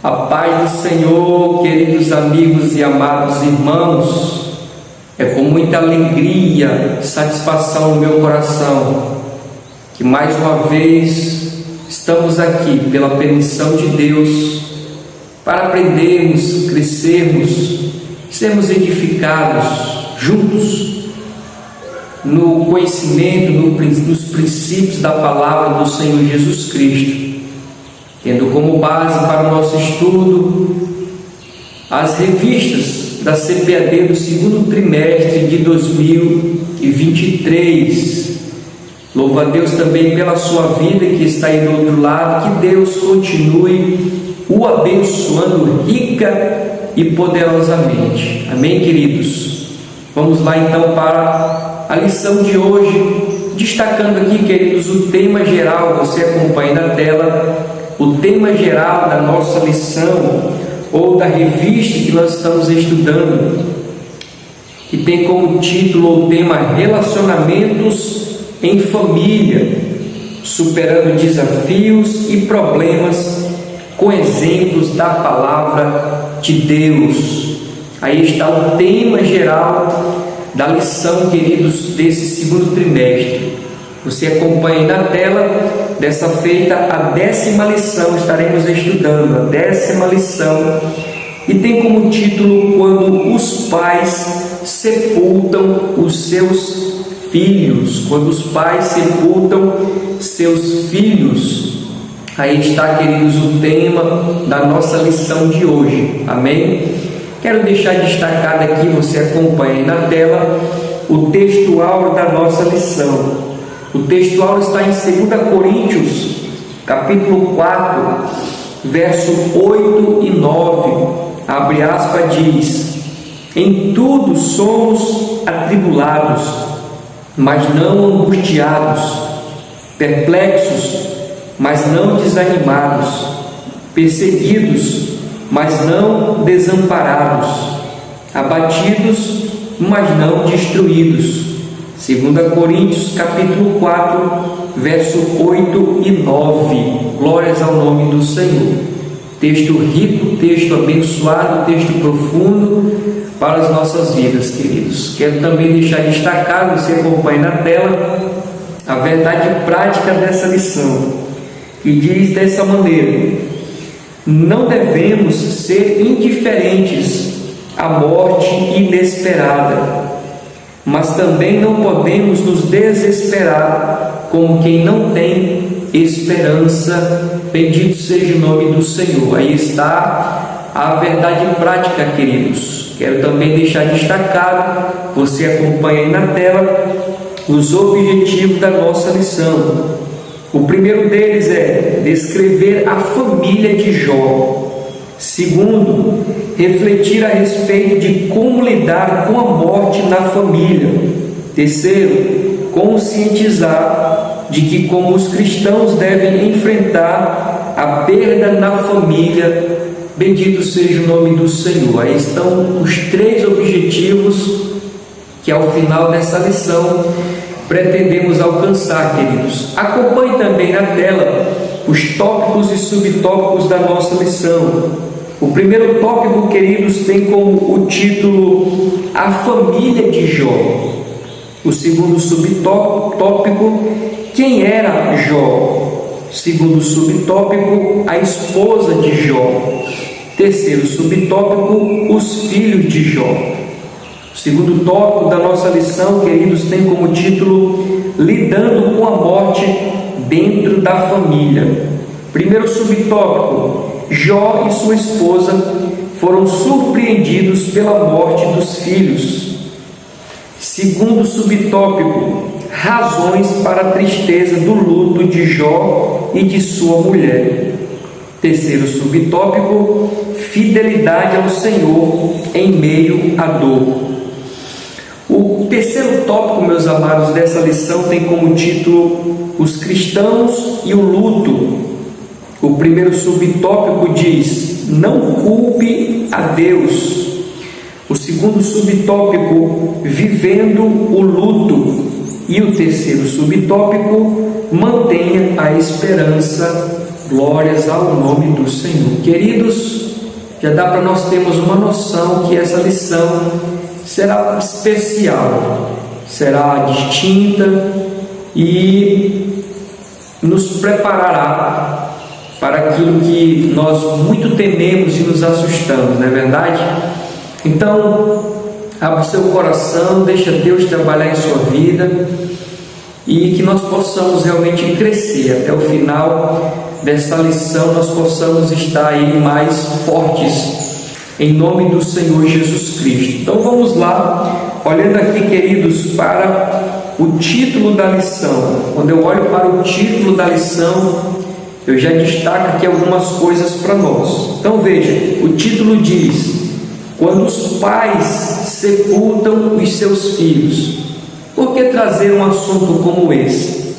A paz do Senhor, queridos amigos e amados irmãos, é com muita alegria e satisfação no meu coração que mais uma vez estamos aqui pela permissão de Deus para aprendermos, crescermos, sermos edificados juntos no conhecimento, nos princípios da palavra do Senhor Jesus Cristo, tendo como base para o nosso estudo as revistas da CPAD do segundo trimestre de 2023. Louvo a Deus também pela sua vida que está aí do outro lado, que Deus continue o abençoando rica e poderosamente. Amém, queridos? Vamos lá então para a lição de hoje, destacando aqui, queridos, o tema geral. Você acompanha na tela o tema geral da nossa lição, ou da revista que nós estamos estudando, que tem como título o tema Relacionamentos em Família, superando desafios e problemas com exemplos da palavra de Deus. Aí está o tema geral da lição, queridos, desse segundo trimestre. Você acompanha na tela. Dessa feita, a 10ª lição, estaremos estudando a 10ª lição, e tem como título Quando os pais sepultam os seus filhos. Quando os pais sepultam seus filhos. Aí está, queridos, o tema da nossa lição de hoje. Amém? Quero deixar destacado aqui, você acompanha na tela, o texto áureo da nossa lição. O texto áureo está em 2 Coríntios, capítulo 4, verso 8 e 9. Abre aspas, diz: Em tudo somos atribulados, mas não angustiados, perplexos, mas não desanimados, perseguidos, mas não desamparados, abatidos, mas não destruídos. 2 Coríntios, capítulo 4, verso 8 e 9. Glórias ao nome do Senhor. Texto rico, texto abençoado, texto profundo para as nossas vidas, queridos. Quero também deixar destacado, você acompanha na tela, a verdade prática dessa lição, que diz dessa maneira: não devemos ser indiferentes à morte inesperada, mas também não podemos nos desesperar como quem não tem esperança. Bendito seja o nome do Senhor. Aí está a verdade prática, queridos. Quero também deixar destacado, você acompanha aí na tela, os objetivos da nossa lição. O primeiro deles é descrever a família de Jó. Segundo, refletir a respeito de como lidar com a morte na família. Terceiro, conscientizar de que, como os cristãos, devem enfrentar a perda na família. Bendito seja o nome do Senhor. Aí estão os 3 objetivos que, ao final dessa lição, pretendemos alcançar, queridos. Acompanhe também na tela os tópicos e subtópicos da nossa lição. O primeiro tópico, queridos, tem como o título A Família de Jó. O segundo subtópico, quem era Jó? Segundo subtópico, a esposa de Jó. Terceiro subtópico, os filhos de Jó. O segundo tópico da nossa lição, queridos, tem como título Lidando com a morte dentro da família. Primeiro subtópico, Jó e sua esposa foram surpreendidos pela morte dos filhos. Segundo subtópico, razões para a tristeza do luto de Jó e de sua mulher. Terceiro subtópico, fidelidade ao Senhor em meio à dor. O terceiro tópico, meus amados, dessa lição tem como título Os cristãos e o luto. O primeiro subtópico diz: não culpe a Deus. O segundo subtópico, vivendo o luto. E o terceiro subtópico, mantenha a esperança. Glórias ao nome do Senhor. Queridos, já dá para nós termos uma noção que essa lição será especial, será distinta e nos preparará para aquilo que nós muito tememos e nos assustamos, não é verdade? Então, abra o seu coração, deixa Deus trabalhar em sua vida e que nós possamos realmente crescer até o final dessa lição, nós possamos estar aí mais fortes em nome do Senhor Jesus Cristo. Então vamos lá, olhando aqui, queridos, para o título da lição. Quando eu olho para o título da lição, eu já destaco aqui algumas coisas para nós. Então veja, o título diz: quando os pais sepultam os seus filhos. Por que trazer um assunto como esse?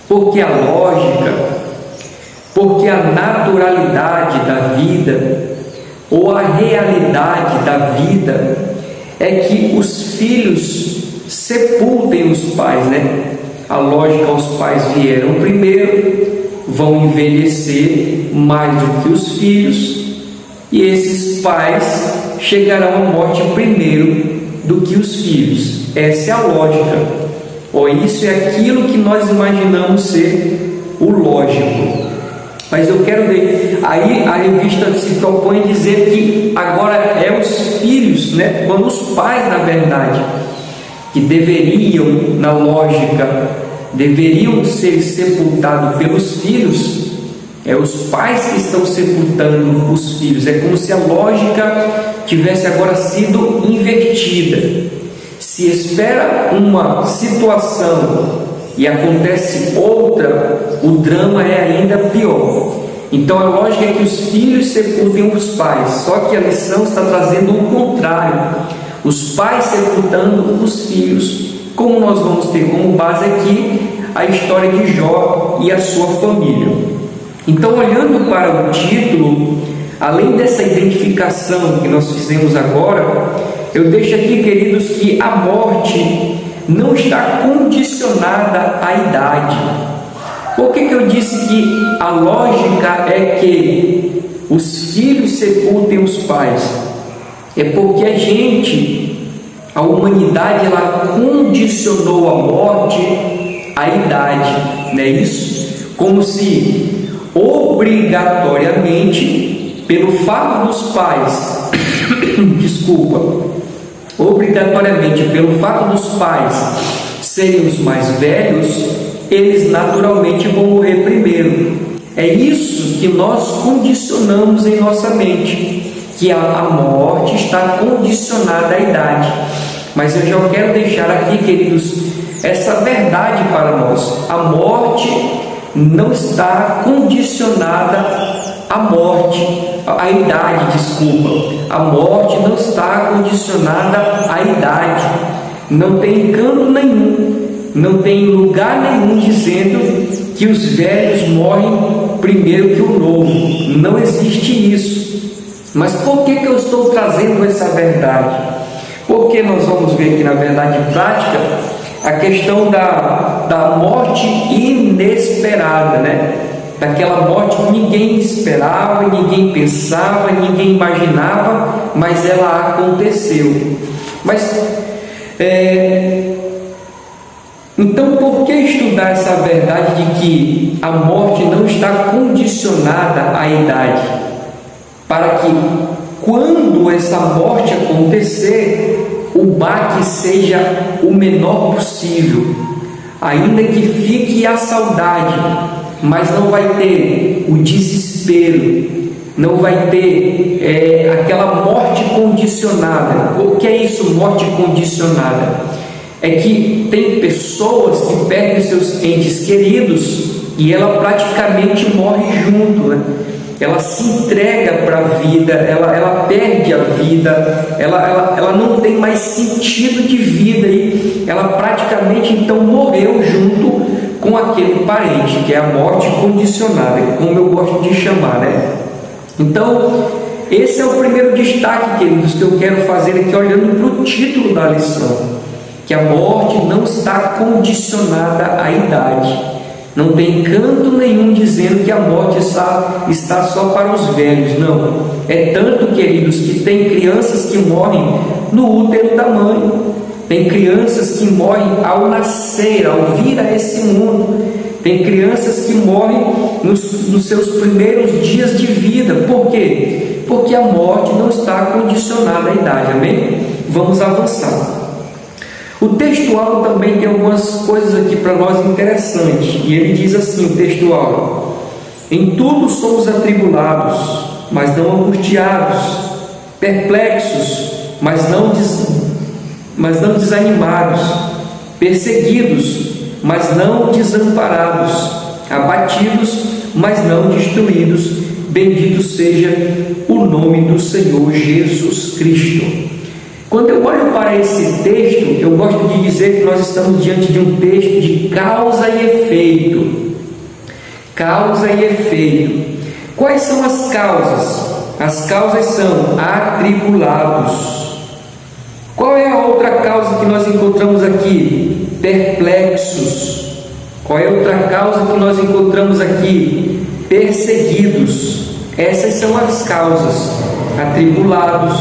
Porque a lógica, porque a naturalidade da vida, ou a realidade da vida, é que os filhos sepultem os pais, né? A lógica, os pais vieram primeiro, vão envelhecer mais do que os filhos, e esses pais chegarão à morte primeiro do que os filhos. Essa é a lógica, ou isso é aquilo que nós imaginamos ser o lógico. Mas eu quero ver, aí a revista se propõe dizer que agora é os filhos, né? Quando os pais, na verdade, que deveriam, na lógica, deveriam ser sepultados pelos filhos, é os pais que estão sepultando os filhos. É como se a lógica tivesse agora sido invertida. Se espera uma situação e acontece outra, o drama é ainda pior. Então a lógica é que os filhos sepultem os pais, só que a lição está trazendo o contrário: os pais sepultando os filhos, como nós vamos ter como base aqui a história de Jó e a sua família. Então, olhando para o título, além dessa identificação que nós fizemos agora, eu deixo aqui, queridos, que a morte não está condicionada à idade. Por que eu disse que a lógica é que os filhos sepultem os pais? É porque a humanidade, ela condicionou a morte à idade, não é isso? Como se obrigatoriamente, pelo fato dos pais, obrigatoriamente pelo fato dos pais serem os mais velhos, eles naturalmente vão morrer primeiro. É isso que nós condicionamos em nossa mente, que a morte está condicionada à idade. Mas eu já quero deixar aqui, queridos, essa verdade para nós: a morte não está condicionada à idade, a morte não está condicionada à idade. Não tem canto nenhum, não tem lugar nenhum dizendo que os velhos morrem primeiro que o novo. Não existe isso. Mas por que eu estou trazendo essa verdade? Porque nós vamos ver aqui na verdade prática a questão da morte inesperada, né? Daquela morte que ninguém esperava, ninguém pensava, ninguém imaginava, mas ela aconteceu. Então, por que estudar essa verdade de que a morte não está condicionada à idade? Para que, quando essa morte acontecer, o baque seja o menor possível, ainda que fique a saudade, mas não vai ter o desespero, não vai ter aquela morte condicionada. O que é isso, morte condicionada? É que tem pessoas que perdem seus entes queridos e ela praticamente morre junto, né? Ela se entrega para a vida, ela perde a vida, ela não tem mais sentido de vida e ela praticamente então morreu junto com aquele parente, que é a morte condicionada, como eu gosto de chamar, né? Então, esse é o primeiro destaque, queridos, que eu quero fazer aqui olhando para o título da lição, que a morte não está condicionada à idade. Não tem canto nenhum dizendo que a morte está só para os velhos, não. É tanto, queridos, que tem crianças que morrem no útero da mãe, tem crianças que morrem ao nascer, ao vir a esse mundo, tem crianças que morrem nos seus primeiros dias de vida. Por quê? Porque a morte não está condicionada à idade, amém? Vamos avançar. O textual também tem algumas coisas aqui para nós interessantes, e ele diz assim, o textual: em tudo somos atribulados, mas não angustiados, perplexos, mas não desanimados, perseguidos, mas não desamparados, abatidos, mas não destruídos. Bendito seja o nome do Senhor Jesus Cristo. Quando eu olho para esse texto, eu gosto de dizer que nós estamos diante de um texto de causa e efeito. Causa e efeito. Quais são as causas? As causas são atribulados. Qual é a outra causa que nós encontramos aqui? Perplexos. Qual é a outra causa que nós encontramos aqui? Perseguidos. Essas são as causas: atribulados,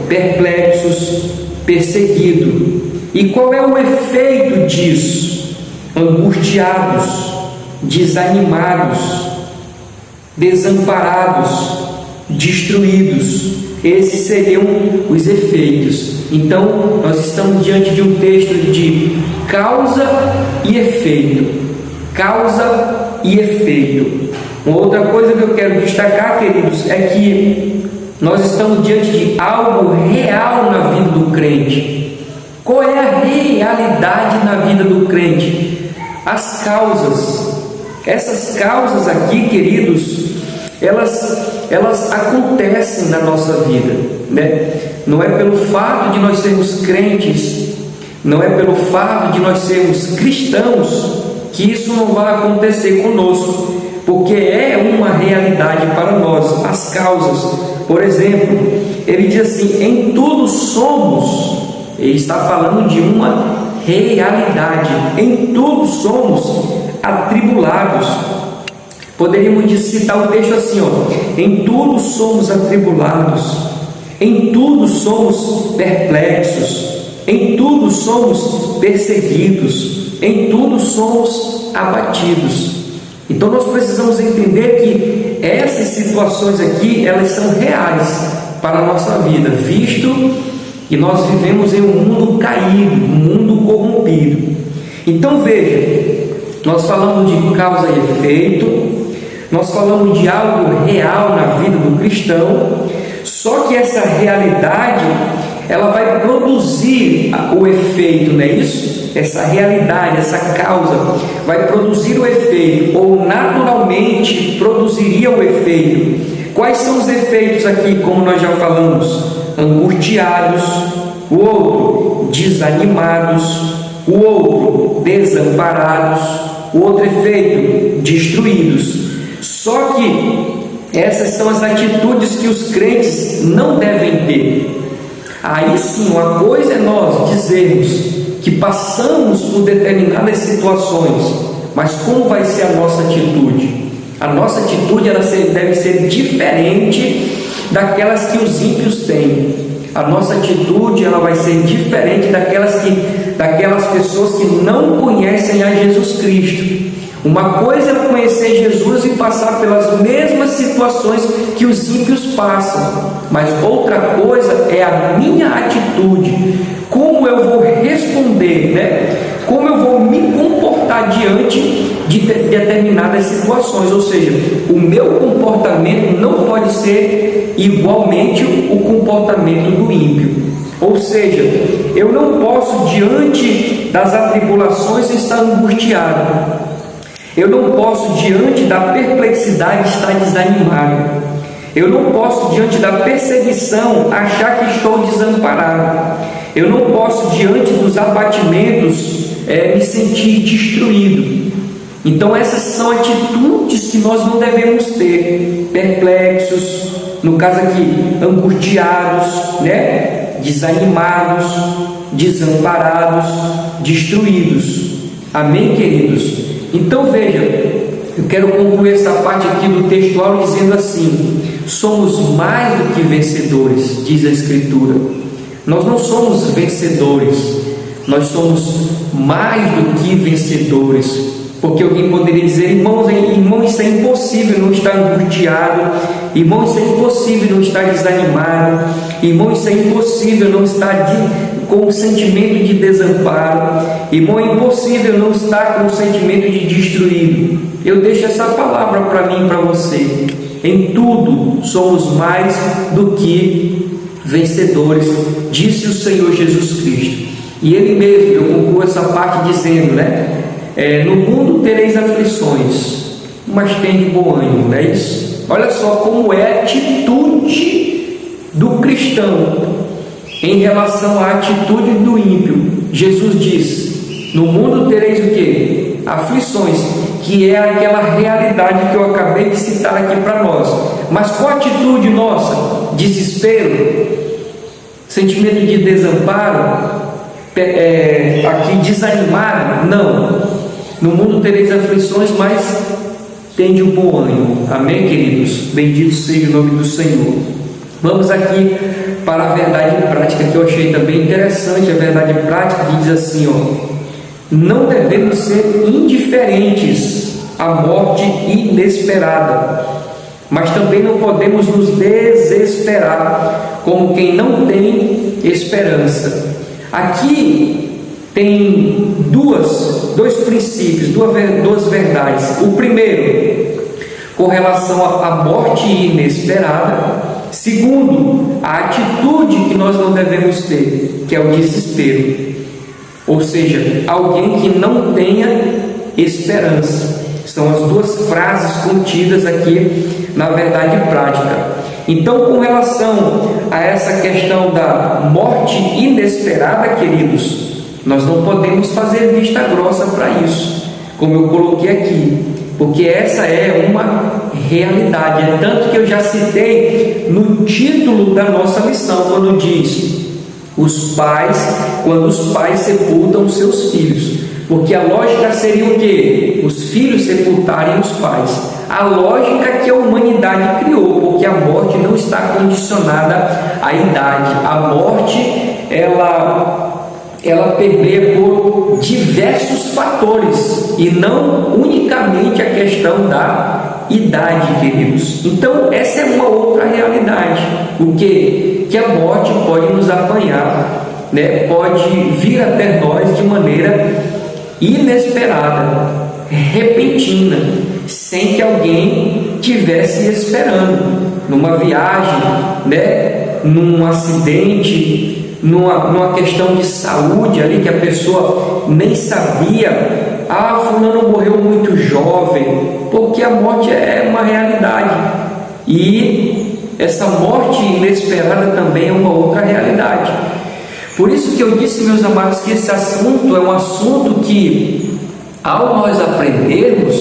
perplexos, perseguido. E qual é o efeito disso? Angustiados, desanimados, desamparados, destruídos. Esses seriam os efeitos. Então, nós estamos diante de um texto de causa e efeito. Causa e efeito. Uma outra coisa que eu quero destacar, queridos, é que nós estamos diante de algo real na vida do crente. Qual é a realidade na vida do crente? As causas. Essas causas aqui, queridos, elas acontecem na nossa vida, né? Não é pelo fato de nós sermos crentes, não é pelo fato de nós sermos cristãos que isso não vai acontecer conosco, porque é uma realidade para nós. As causas, por exemplo, ele diz assim: em tudo somos, ele está falando de uma realidade, em tudo somos atribulados. Poderíamos citar o texto assim, em tudo somos atribulados, em tudo somos perplexos, em tudo somos perseguidos, em tudo somos abatidos. Então nós precisamos entender que essas situações aqui, elas são reais para a nossa vida, visto que nós vivemos em um mundo caído, um mundo corrompido. Então veja, nós falamos de causa e efeito, nós falamos de algo real na vida do cristão, só que essa realidade, ela vai produzir o efeito, não é isso? Essa realidade, essa causa vai produzir o efeito, ou naturalmente produziria o efeito. Quais são os efeitos aqui, como nós já falamos? Angustiados, o outro desanimados, o outro desamparados, o outro efeito destruídos. Só que essas são as atitudes que os crentes não devem ter. Aí sim, uma coisa é nós dizermos que passamos por determinadas situações, mas como vai ser a nossa atitude? A nossa atitude deve ser diferente daquelas que os ímpios têm. A nossa atitude ela vai ser diferente daquelas pessoas que não conhecem a Jesus Cristo. Uma coisa é conhecer Jesus e passar pelas mesmas situações que os ímpios passam, mas outra coisa é a minha atitude, como eu vou responder, né? Como eu vou me comportar diante de determinadas situações, ou seja, o meu comportamento não pode ser igualmente o comportamento do ímpio. Ou seja, eu não posso diante das atribulações estar angustiado. Eu não posso, diante da perplexidade, estar desanimado. Eu não posso, diante da perseguição, achar que estou desamparado. Eu não posso, diante dos abatimentos, me sentir destruído. Então, essas são atitudes que nós não devemos ter. Perplexos, no caso aqui, angustiados, né? Desanimados, desamparados, destruídos. Amém, queridos? Então veja, eu quero concluir essa parte aqui do textual dizendo assim: somos mais do que vencedores, diz a Escritura. Nós não somos vencedores, nós somos mais do que vencedores. Porque alguém poderia dizer: irmão, isso é impossível não estar angustiado, irmão, isso é impossível não estar desanimado, irmão, isso é impossível não estar com o sentimento de desamparo, irmão, é impossível não estar com o sentimento de destruído. Eu deixo essa palavra para mim e para você: em tudo somos mais do que vencedores, disse o Senhor Jesus Cristo. E Ele mesmo, eu concluo essa parte dizendo, no mundo tereis aflições, mas tende bom ânimo, não é isso? Olha só como é a atitude do cristão em relação à atitude do ímpio. Jesus diz: no mundo tereis o quê? Aflições, que é aquela realidade que eu acabei de citar aqui para nós. Mas qual a atitude nossa? Desespero, sentimento de desamparo, aqui desanimado? Não. No mundo tereis aflições, mas tende um bom ânimo. Amém, queridos? Bendito seja o nome do Senhor. Vamos aqui para a verdade prática, que eu achei também interessante. A verdade prática que diz assim, não devemos ser indiferentes à morte inesperada, mas também não podemos nos desesperar como quem não tem esperança. Aqui tem dois princípios, duas verdades. O primeiro, com relação à morte inesperada. Segundo, a atitude que nós não devemos ter, que é o desespero. Ou seja, alguém que não tenha esperança. São as duas frases contidas aqui na verdade prática. Então, com relação a essa questão da morte inesperada, queridos, nós não podemos fazer vista grossa para isso, como eu coloquei aqui, porque essa é uma realidade. É tanto que eu já citei no título da nossa lição, quando diz quando os pais sepultam os seus filhos, porque a lógica seria o quê? Os filhos sepultarem os pais. A lógica que a humanidade criou, porque a morte não está condicionada à idade. A morte, ela permeia por diversos fatores e não unicamente a questão da idade, queridos. Então, essa é uma outra realidade. O que a morte pode nos apanhar, pode vir até nós de maneira inesperada, repentina, sem que alguém tivesse esperando, numa viagem, num acidente, numa questão de saúde ali que a pessoa nem sabia. Fulano morreu muito jovem, porque a morte é uma realidade, e essa morte inesperada também é uma outra realidade. Por isso que eu disse, meus amados, que esse assunto é um assunto que, ao nós aprendermos,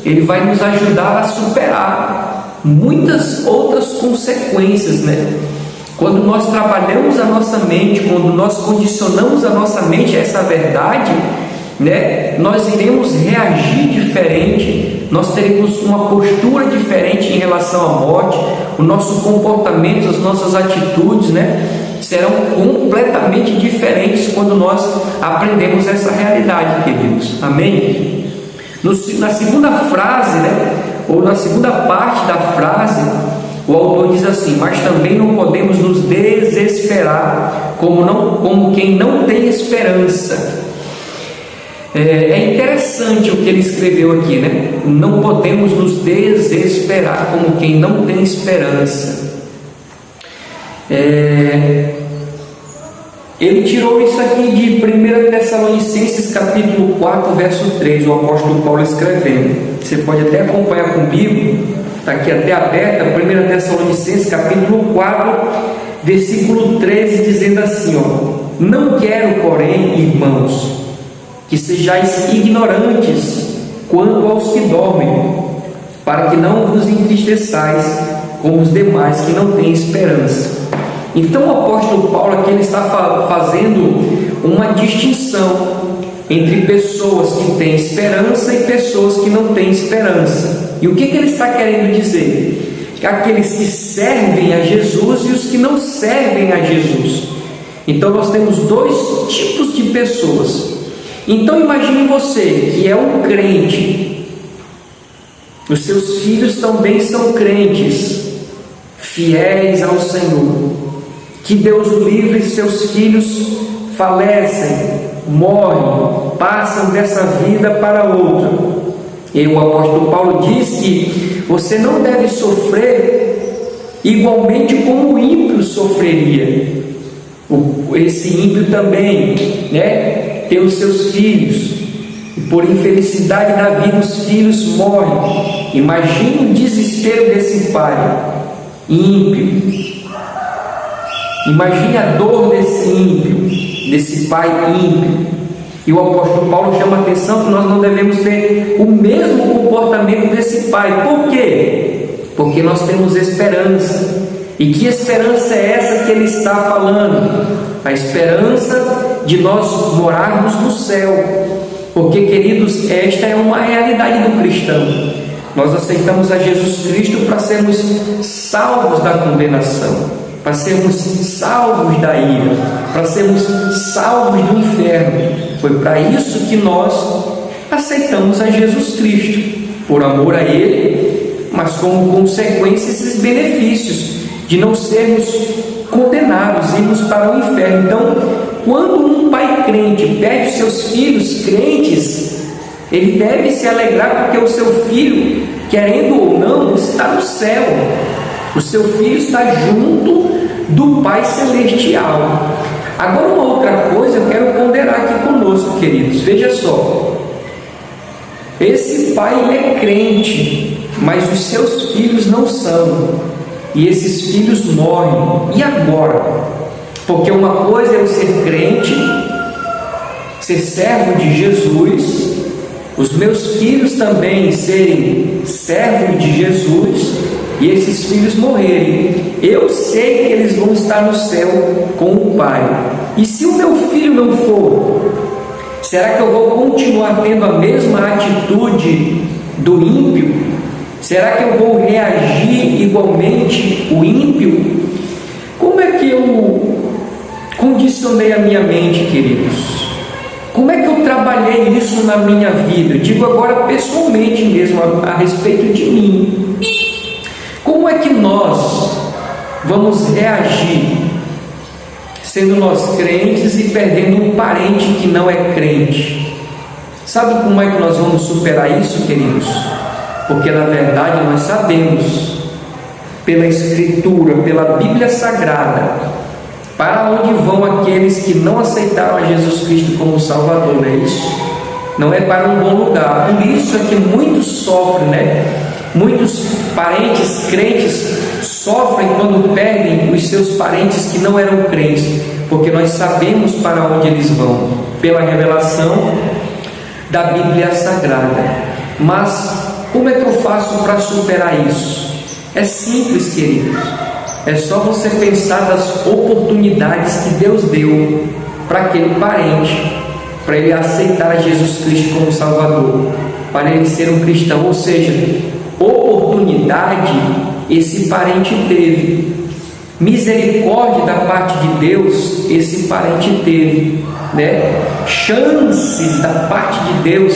ele vai nos ajudar a superar muitas outras consequências, Quando nós trabalhamos a nossa mente, quando nós condicionamos a nossa mente a essa verdade, nós iremos reagir diferente, nós teremos uma postura diferente em relação à morte, o nosso comportamento, as nossas atitudes, serão completamente diferentes quando nós aprendemos essa realidade, queridos. Amém? Na segunda frase, ou na segunda parte da frase, o autor diz assim: mas também não podemos nos desesperar como quem não tem esperança. É interessante o que ele escreveu aqui, Não podemos nos desesperar como quem não tem esperança. Ele tirou isso aqui de 1 Tessalonicenses capítulo 4, verso 3, o apóstolo Paulo escrevendo. Você pode até acompanhar comigo, está aqui até aberta, 1 Tessalonicenses capítulo 4, versículo 13, dizendo assim, não quero, porém, irmãos, que sejais ignorantes quanto aos que dormem, para que não vos entristeçais como os demais que não têm esperança. Então o apóstolo Paulo aqui ele está fazendo uma distinção entre pessoas que têm esperança e pessoas que não têm esperança. E o que ele está querendo dizer? Que aqueles que servem a Jesus e os que não servem a Jesus. Então nós temos dois tipos de pessoas. Então imagine você que é um crente, os seus filhos também são crentes, fiéis ao Senhor. Que Deus o livre, seus filhos falecem, morrem, passam dessa vida para outra. E o apóstolo Paulo diz que você não deve sofrer igualmente como o ímpio sofreria. Esse ímpio também, tem os seus filhos, e por infelicidade da vida os filhos morrem. Imagine o desespero desse pai ímpio. Imagine a dor desse ímpio, desse pai ímpio. E o apóstolo Paulo chama a atenção que nós não devemos ter o mesmo comportamento desse pai. Por quê? Porque nós temos esperança. E que esperança é essa que ele está falando? A esperança de nós morarmos no céu. Porque, queridos, esta é uma realidade do cristão. Nós aceitamos a Jesus Cristo para sermos salvos da condenação, para sermos salvos da ira, para sermos salvos do inferno. Foi para isso que nós aceitamos a Jesus Cristo, por amor a Ele, mas como consequência esses benefícios de não sermos condenados, irmos para o inferno. Então, quando um pai crente perde seus filhos crentes, ele deve se alegrar porque o seu filho, querendo ou não, está no céu. O seu filho está junto do Pai Celestial. Agora, uma outra coisa eu quero ponderar aqui conosco, queridos. Veja só. Esse pai ele é crente, mas os seus filhos não são. E esses filhos morrem. E agora? Porque uma coisa é eu ser crente, ser servo de Jesus, os meus filhos também serem servos de Jesus, e esses filhos morrerem. Eu sei que eles vão estar no céu com o Pai. E se o meu filho não for, será que eu vou continuar tendo a mesma atitude do ímpio? Será que eu vou reagir igualmente o ímpio? Como é que eu condicionei a minha mente, queridos? Como é que eu trabalhei isso na minha vida? Eu digo agora pessoalmente mesmo, a respeito de mim. Como é que nós vamos reagir, sendo nós crentes e perdendo um parente que não é crente? Sabe como é que nós vamos superar isso, queridos? Porque na verdade nós sabemos, pela Escritura, pela Bíblia Sagrada, para onde vão aqueles que não aceitaram a Jesus Cristo como Salvador, não é isso? Não é para um bom lugar. Por isso é que muitos sofrem, Muitos parentes crentes sofrem quando perdem os seus parentes que não eram crentes, porque nós sabemos para onde eles vão, pela revelação da Bíblia Sagrada. Mas como é que eu faço para superar isso? É simples, queridos. É só você pensar das oportunidades que Deus deu para aquele parente, para ele aceitar Jesus Cristo como Salvador, para ele ser um cristão. Ou seja, oportunidade esse parente teve, misericórdia da parte de Deus esse parente teve, chances da parte de Deus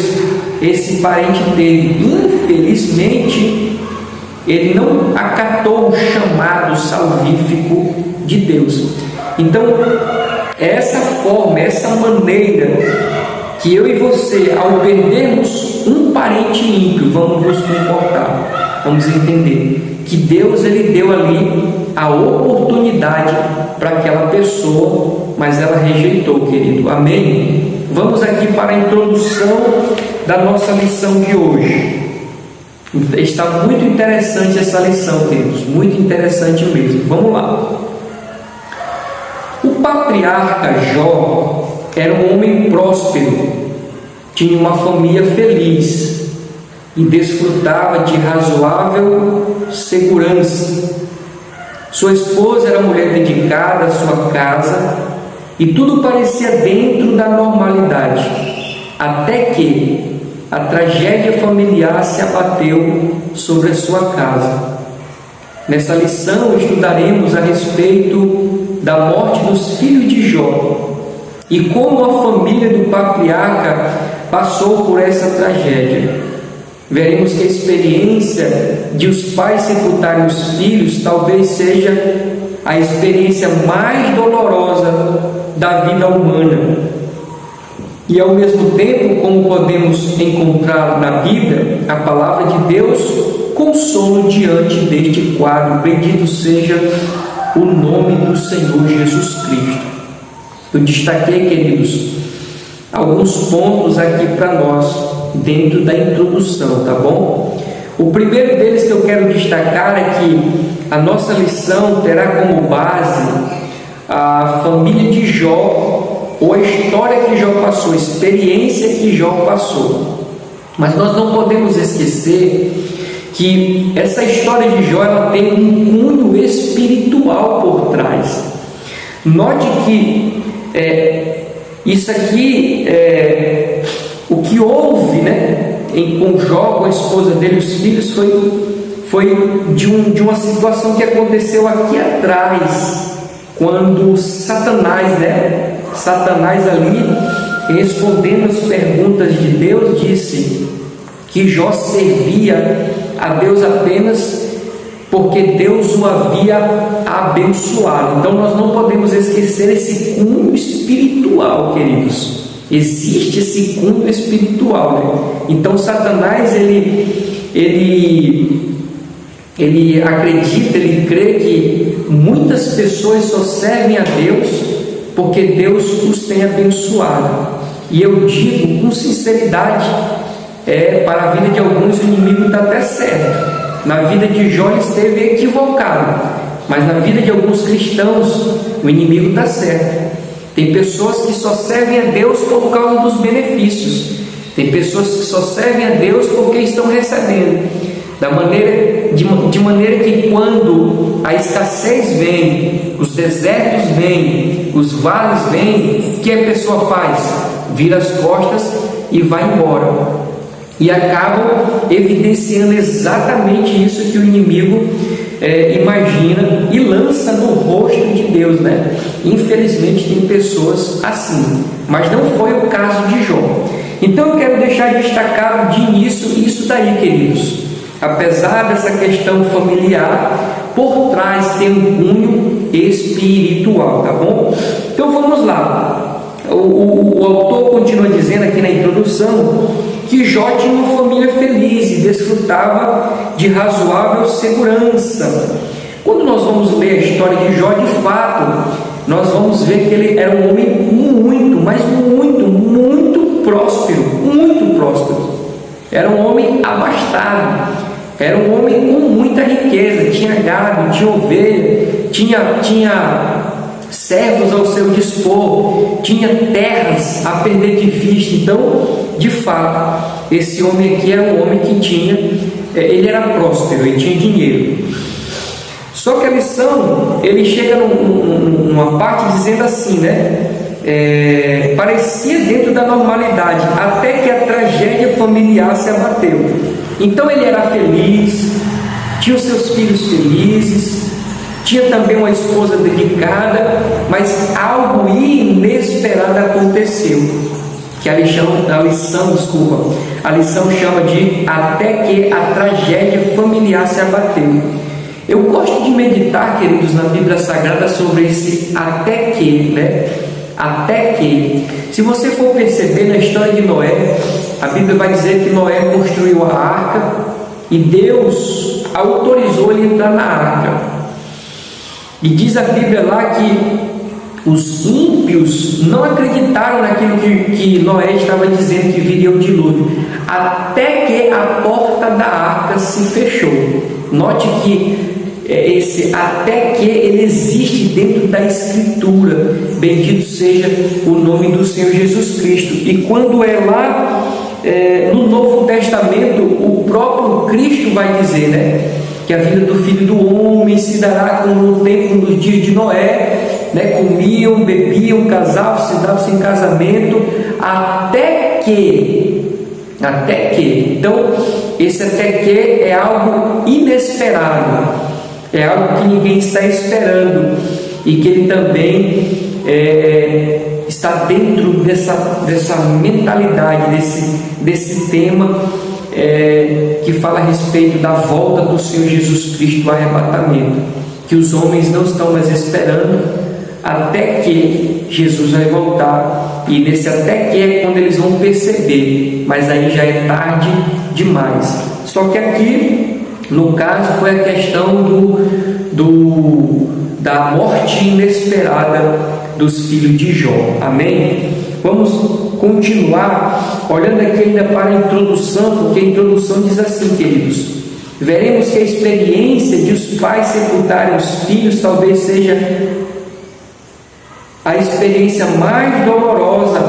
esse parente teve. Infelizmente ele não acatou o chamado salvífico de Deus. Então essa forma, essa maneira que eu e você, ao perdermos um parente ímpio, vamos nos comportar, vamos entender que Deus ele deu ali a oportunidade para aquela pessoa, mas ela rejeitou, querido. Amém? Vamos aqui para a introdução da nossa lição de hoje. Está muito interessante essa lição, queridos, muito interessante mesmo. Vamos lá. O patriarca Jó era um homem próspero, tinha uma família feliz e desfrutava de razoável segurança. Sua esposa era mulher dedicada à sua casa e tudo parecia dentro da normalidade. até que a tragédia familiar se abateu sobre a sua casa. Nessa lição estudaremos a respeito da morte dos filhos de Jó e como a família do patriarca passou por essa tragédia. Veremos que a experiência de os pais sepultarem os filhos talvez seja a experiência mais dolorosa da vida humana. E ao mesmo tempo, como podemos encontrar na Bíblia, a palavra de Deus, consolo diante deste quadro. Bendito seja o nome do Senhor Jesus Cristo. Eu destaquei, queridos, alguns pontos aqui para nós, dentro da introdução, tá bom? O primeiro deles que eu quero destacar é que a nossa lição terá como base a família de Jó, ou a história que Jó passou, a experiência que Jó passou. Mas nós não podemos esquecer que essa história de Jó ela tem um cunho espiritual por trás. Note que isso aqui, o que houve, com Jó, com a esposa dele, os filhos, foi de uma situação que aconteceu aqui atrás, quando Satanás ali, respondendo as perguntas de Deus, disse que Jó servia a Deus apenas porque Deus o havia abençoado. Então nós não podemos esquecer esse cunho espiritual, queridos. Existe esse cunho espiritual, Então Satanás ele acredita, ele crê que muitas pessoas só servem a Deus porque Deus os tem abençoado. E eu digo com sinceridade, para a vida de alguns o inimigo está até certo. Na vida de Jó ele esteve equivocado, mas na vida de alguns cristãos o inimigo está certo. Tem pessoas que só servem a Deus por causa dos benefícios. Tem pessoas que só servem a Deus porque estão recebendo. De maneira que quando a escassez vem, os desertos vêm, os vales vêm, o que a pessoa faz? Vira as costas e vai embora. E acabam evidenciando exatamente isso que o inimigo imagina e lança no rosto de Deus, Infelizmente tem pessoas assim, mas não foi o caso de Jó. Então eu quero deixar destacado de início isso daí, queridos. Apesar dessa questão familiar, por trás tem um cunho espiritual, tá bom? Então vamos lá. O autor continua dizendo aqui na introdução que Jó tinha uma família feliz e desfrutava de razoável segurança. Quando nós vamos ler a história de Jó, de fato, nós vamos ver que ele era um homem muito, mas muito próspero, muito próspero. Era um homem abastado, era um homem com muita riqueza, tinha gado, tinha ovelha, tinha servos ao seu dispor, tinha terras a perder de vista. Então, de fato, esse homem aqui era um homem que ele era próspero, ele tinha dinheiro. Só que a lição, ele chega numa parte dizendo assim, parecia dentro da normalidade, até que a tragédia familiar se abateu. Então ele era feliz, tinha os seus filhos felizes, tinha também uma esposa dedicada, mas algo inesperado aconteceu, que a lição chama de até que a tragédia familiar se abateu. Eu gosto de meditar, queridos, na Bíblia Sagrada sobre esse até que, Até que, se você for perceber na história de Noé, a Bíblia vai dizer que Noé construiu a arca e Deus autorizou ele a entrar na arca. E diz a Bíblia lá que os ímpios não acreditaram naquilo que Noé estava dizendo, que viria o dilúvio, até que a porta da arca se fechou. Note que esse até que ele existe dentro da Escritura. Bendito seja o nome do Senhor Jesus Cristo. E quando é lá no Novo Testamento, o próprio Cristo vai dizer, que a vida do Filho do Homem se dará como no tempo, nos dias de Noé, né? Comiam, bebiam, casavam, se davam em casamento, até que, então, esse até que é algo inesperado, é algo que ninguém está esperando, e que ele também está dentro dessa mentalidade, desse tema que fala a respeito da volta do Senhor Jesus Cristo, o arrebatamento, que os homens não estão mais esperando, até que Jesus vai voltar, e nesse até que é quando eles vão perceber, mas aí já é tarde demais. Só que aqui, no caso, foi a questão da morte inesperada dos filhos de Jó. Amém? Vamos continuar olhando aqui ainda para a introdução, porque a introdução diz assim, queridos: veremos que a experiência de os pais sepultarem os filhos talvez seja a experiência mais dolorosa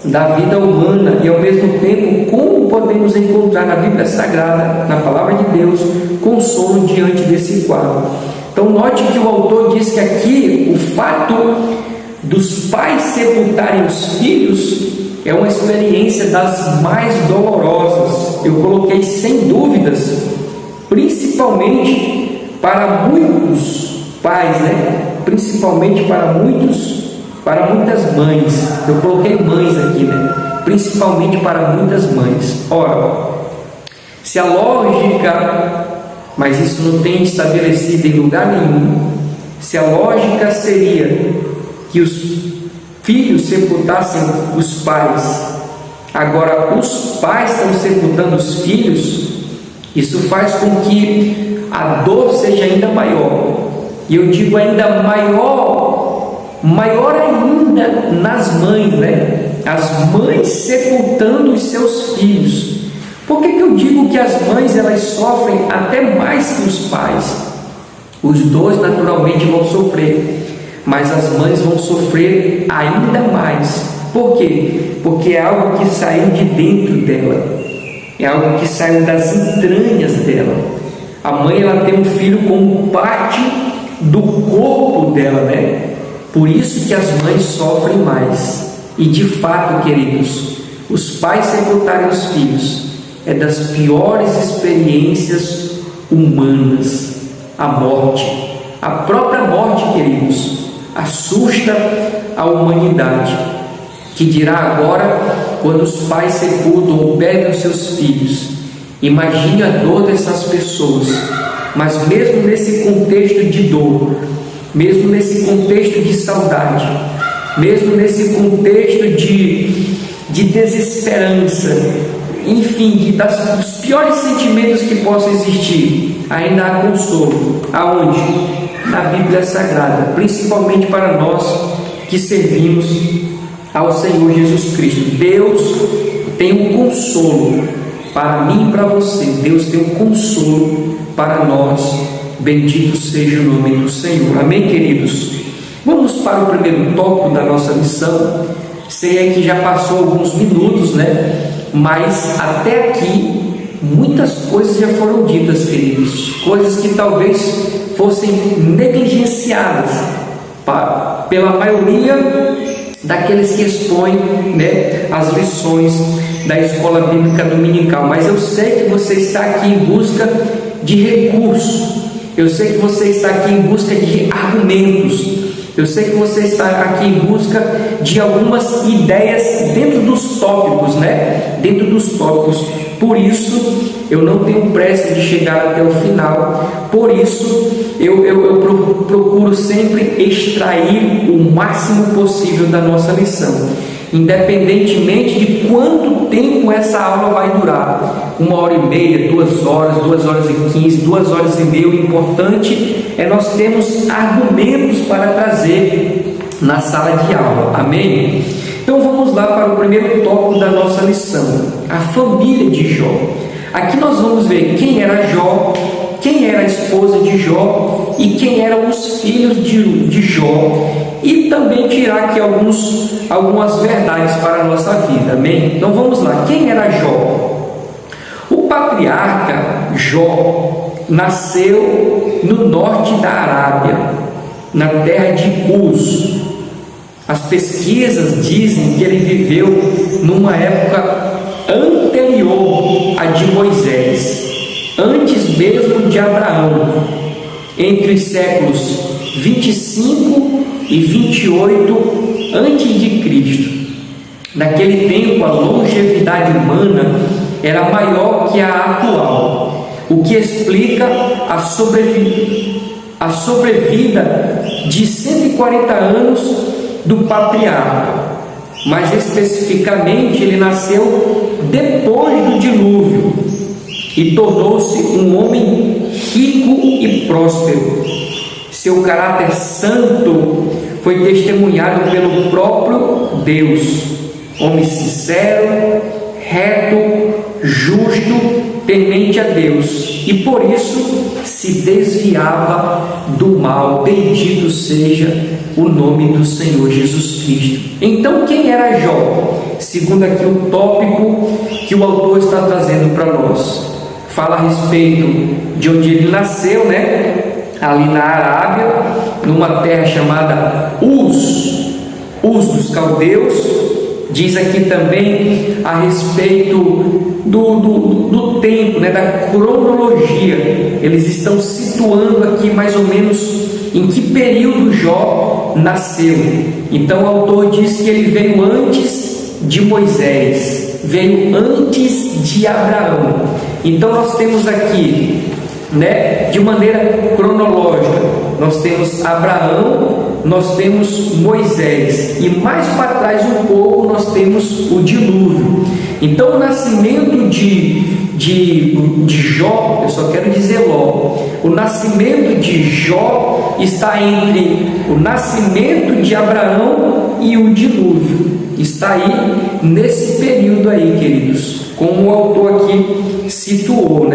da vida humana, e ao mesmo tempo, como podemos encontrar na Bíblia Sagrada, na Palavra de Deus, consolo diante desse quadro. Então note que o autor diz que aqui o fato dos pais sepultarem os filhos é uma experiência das mais dolorosas. Eu coloquei sem dúvidas, principalmente para muitos pais, né? Principalmente para muitas mães. Eu coloquei mães aqui, né? Principalmente para muitas mães. Ora, se a lógica, mas isso não tem estabelecido em lugar nenhum, se a lógica seria que os filhos sepultassem os pais, agora os pais estão sepultando os filhos, isso faz com que a dor seja ainda maior. E eu digo ainda maior ainda nas mães, né? As mães sepultando os seus filhos. Por que eu digo que as mães elas sofrem até mais que os pais? Os dois naturalmente vão sofrer, mas as mães vão sofrer ainda mais. Por quê? Porque é algo que saiu de dentro dela, é algo que saiu das entranhas dela. A mãe ela tem um filho como parte do corpo dela, né? Por isso que as mães sofrem mais. E de fato, queridos, os pais sepultarem os filhos é das piores experiências humanas. A morte, a própria morte, queridos, assusta a humanidade. Que dirá agora quando os pais sepultam ou perdem os seus filhos? Imagine a dor dessas pessoas. Mas mesmo nesse contexto de dor, mesmo nesse contexto de saudade, mesmo nesse contexto de desesperança, enfim, dos piores sentimentos que possam existir, ainda há consolo. Aonde? Na Bíblia Sagrada, principalmente para nós que servimos ao Senhor Jesus Cristo. Deus tem um consolo para mim e para você. Deus tem um consolo para nós. Bendito seja o nome do Senhor. Amém, queridos? Vamos para o primeiro tópico da nossa lição. Sei que já passou alguns minutos, né? Mas até aqui muitas coisas já foram ditas, queridos. Coisas que talvez fossem negligenciadas pela maioria daqueles que expõem, né, as lições da escola bíblica dominical. Mas eu sei que você está aqui em busca de recursos. Eu sei que você está aqui em busca de argumentos. Eu sei que você está aqui em busca de algumas ideias dentro dos tópicos, né? Dentro dos tópicos. Por isso, eu não tenho pressa de chegar até o final. Por isso, eu procuro sempre extrair o máximo possível da nossa lição. Independentemente de quanto tempo essa aula vai durar, 1h30, 2 horas, 2h15, 2h30, o importante é nós termos argumentos para trazer na sala de aula, amém? Então vamos lá para o primeiro tópico da nossa lição, a família de Jó. Aqui nós vamos ver quem era Jó, quem era a esposa de Jó e quem eram os filhos de Jó, e também tirar aqui algumas verdades para a nossa vida, amém? Então vamos lá, quem era Jó? O patriarca Jó nasceu no norte da Arábia, na terra de Uz. As pesquisas dizem que ele viveu numa época anterior à de Moisés, antes mesmo de Abraão, entre os séculos 25 e 28 antes de Cristo. Naquele tempo, a longevidade humana era maior que a atual, o que explica a sobrevida de 140 anos do patriarca. Mais especificamente, ele nasceu depois do dilúvio e tornou-se um homem rico e próspero. Seu caráter santo foi testemunhado pelo próprio Deus, homem sincero, reto, justo, temente a Deus, e por isso se desviava do mal. Bendito seja o nome do Senhor Jesus Cristo. Então, quem era Jó? Segundo aqui o tópico que o autor está trazendo para nós, fala a respeito de onde ele nasceu, ali na Arábia, numa terra chamada Uz dos caldeus. Diz aqui também a respeito do tempo, da cronologia. Eles estão situando aqui mais ou menos em que período Jó nasceu. Então o autor diz que ele veio antes de Moisés, veio antes de Abraão. Então nós temos aqui, de maneira cronológica, nós temos Abraão, nós temos Moisés, e mais para trás um pouco nós temos o dilúvio. Então o nascimento de Jó, eu só quero dizer logo, o nascimento de Jó está entre o nascimento de Abraão e o dilúvio. Está aí nesse período aí, queridos, como o autor aqui situou,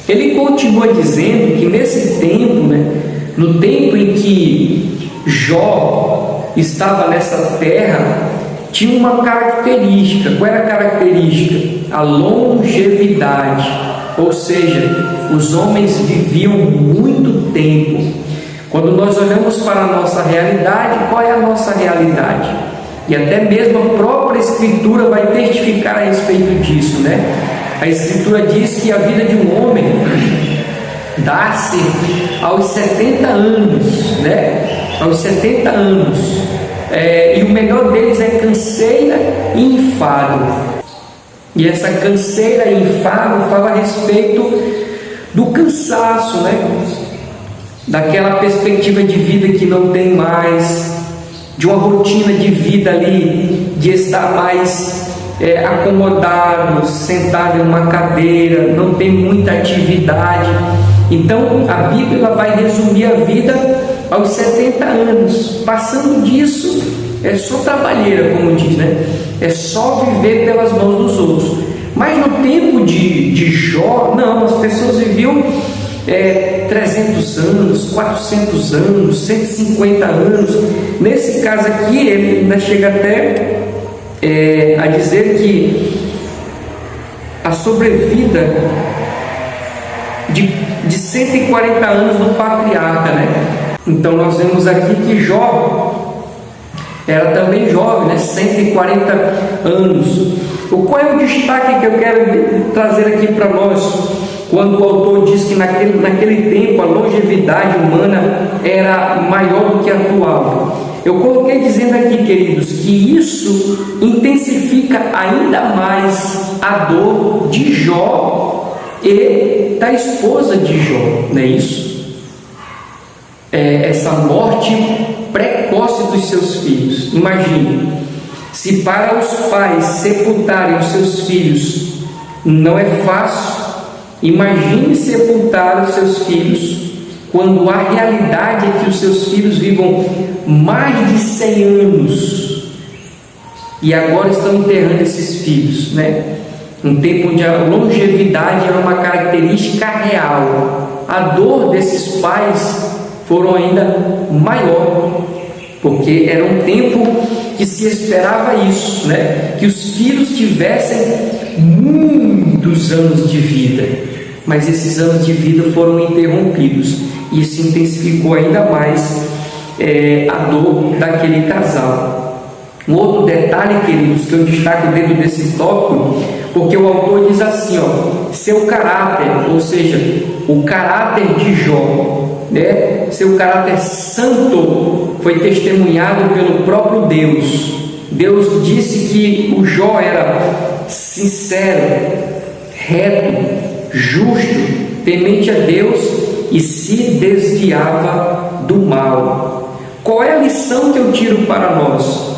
Ele continua dizendo que nesse tempo, no tempo em que Jó estava nessa terra, tinha uma característica. Qual era a característica? A longevidade, ou seja, os homens viviam muito tempo. Quando nós olhamos para a nossa realidade, qual é a nossa realidade? E até mesmo a própria Escritura vai testificar a respeito disso, A Escritura diz que a vida de um homem dá-se aos 70 anos, Aos 70 anos. E o melhor deles é canseira e enfado. E essa canseira e enfado fala a respeito do cansaço, Daquela perspectiva de vida que não tem mais, de uma rotina de vida ali, de estar mais acomodado, sentado em uma cadeira, não tem muita atividade. Então a Bíblia vai resumir a vida aos 70 anos. Passando disso, é só trabalheira, como diz, É só viver pelas mãos dos outros. Mas no tempo de Jó, não, as pessoas viviam 300 anos, 400 anos, 150 anos. Nesse caso aqui, ele ainda chega até a dizer que a sobrevida de 140 anos do patriarca, Então nós vemos aqui que Jó era também jovem, 140 anos. Qual é o destaque que eu quero trazer aqui para nós? Quando o autor diz que naquele tempo a longevidade humana era maior do que a atual. Eu coloquei dizendo aqui, queridos, que isso intensifica ainda mais a dor de Jó e da esposa de Jó, não é isso? Essa morte precoce dos seus filhos. Imagine, se para os pais sepultarem os seus filhos não é fácil, imagine sepultar os seus filhos quando a realidade é que os seus filhos vivam mais de 100 anos e agora estão enterrando esses filhos, Um tempo onde a longevidade era uma característica real. A dor desses pais foram ainda maior, porque era um tempo que se esperava isso, que os filhos tivessem muitos anos de vida, mas esses anos de vida foram interrompidos. isso intensificou ainda mais a dor daquele casal. Um outro detalhe, queridos, que eu destaco dentro desse tópico, porque o autor diz assim, seu caráter, ou seja, o caráter de Jó, né? Seu caráter santo foi testemunhado pelo próprio Deus. Deus disse que o Jó era sincero, reto, justo, temente a Deus e se desviava do mal. Qual é a lição que eu tiro para nós?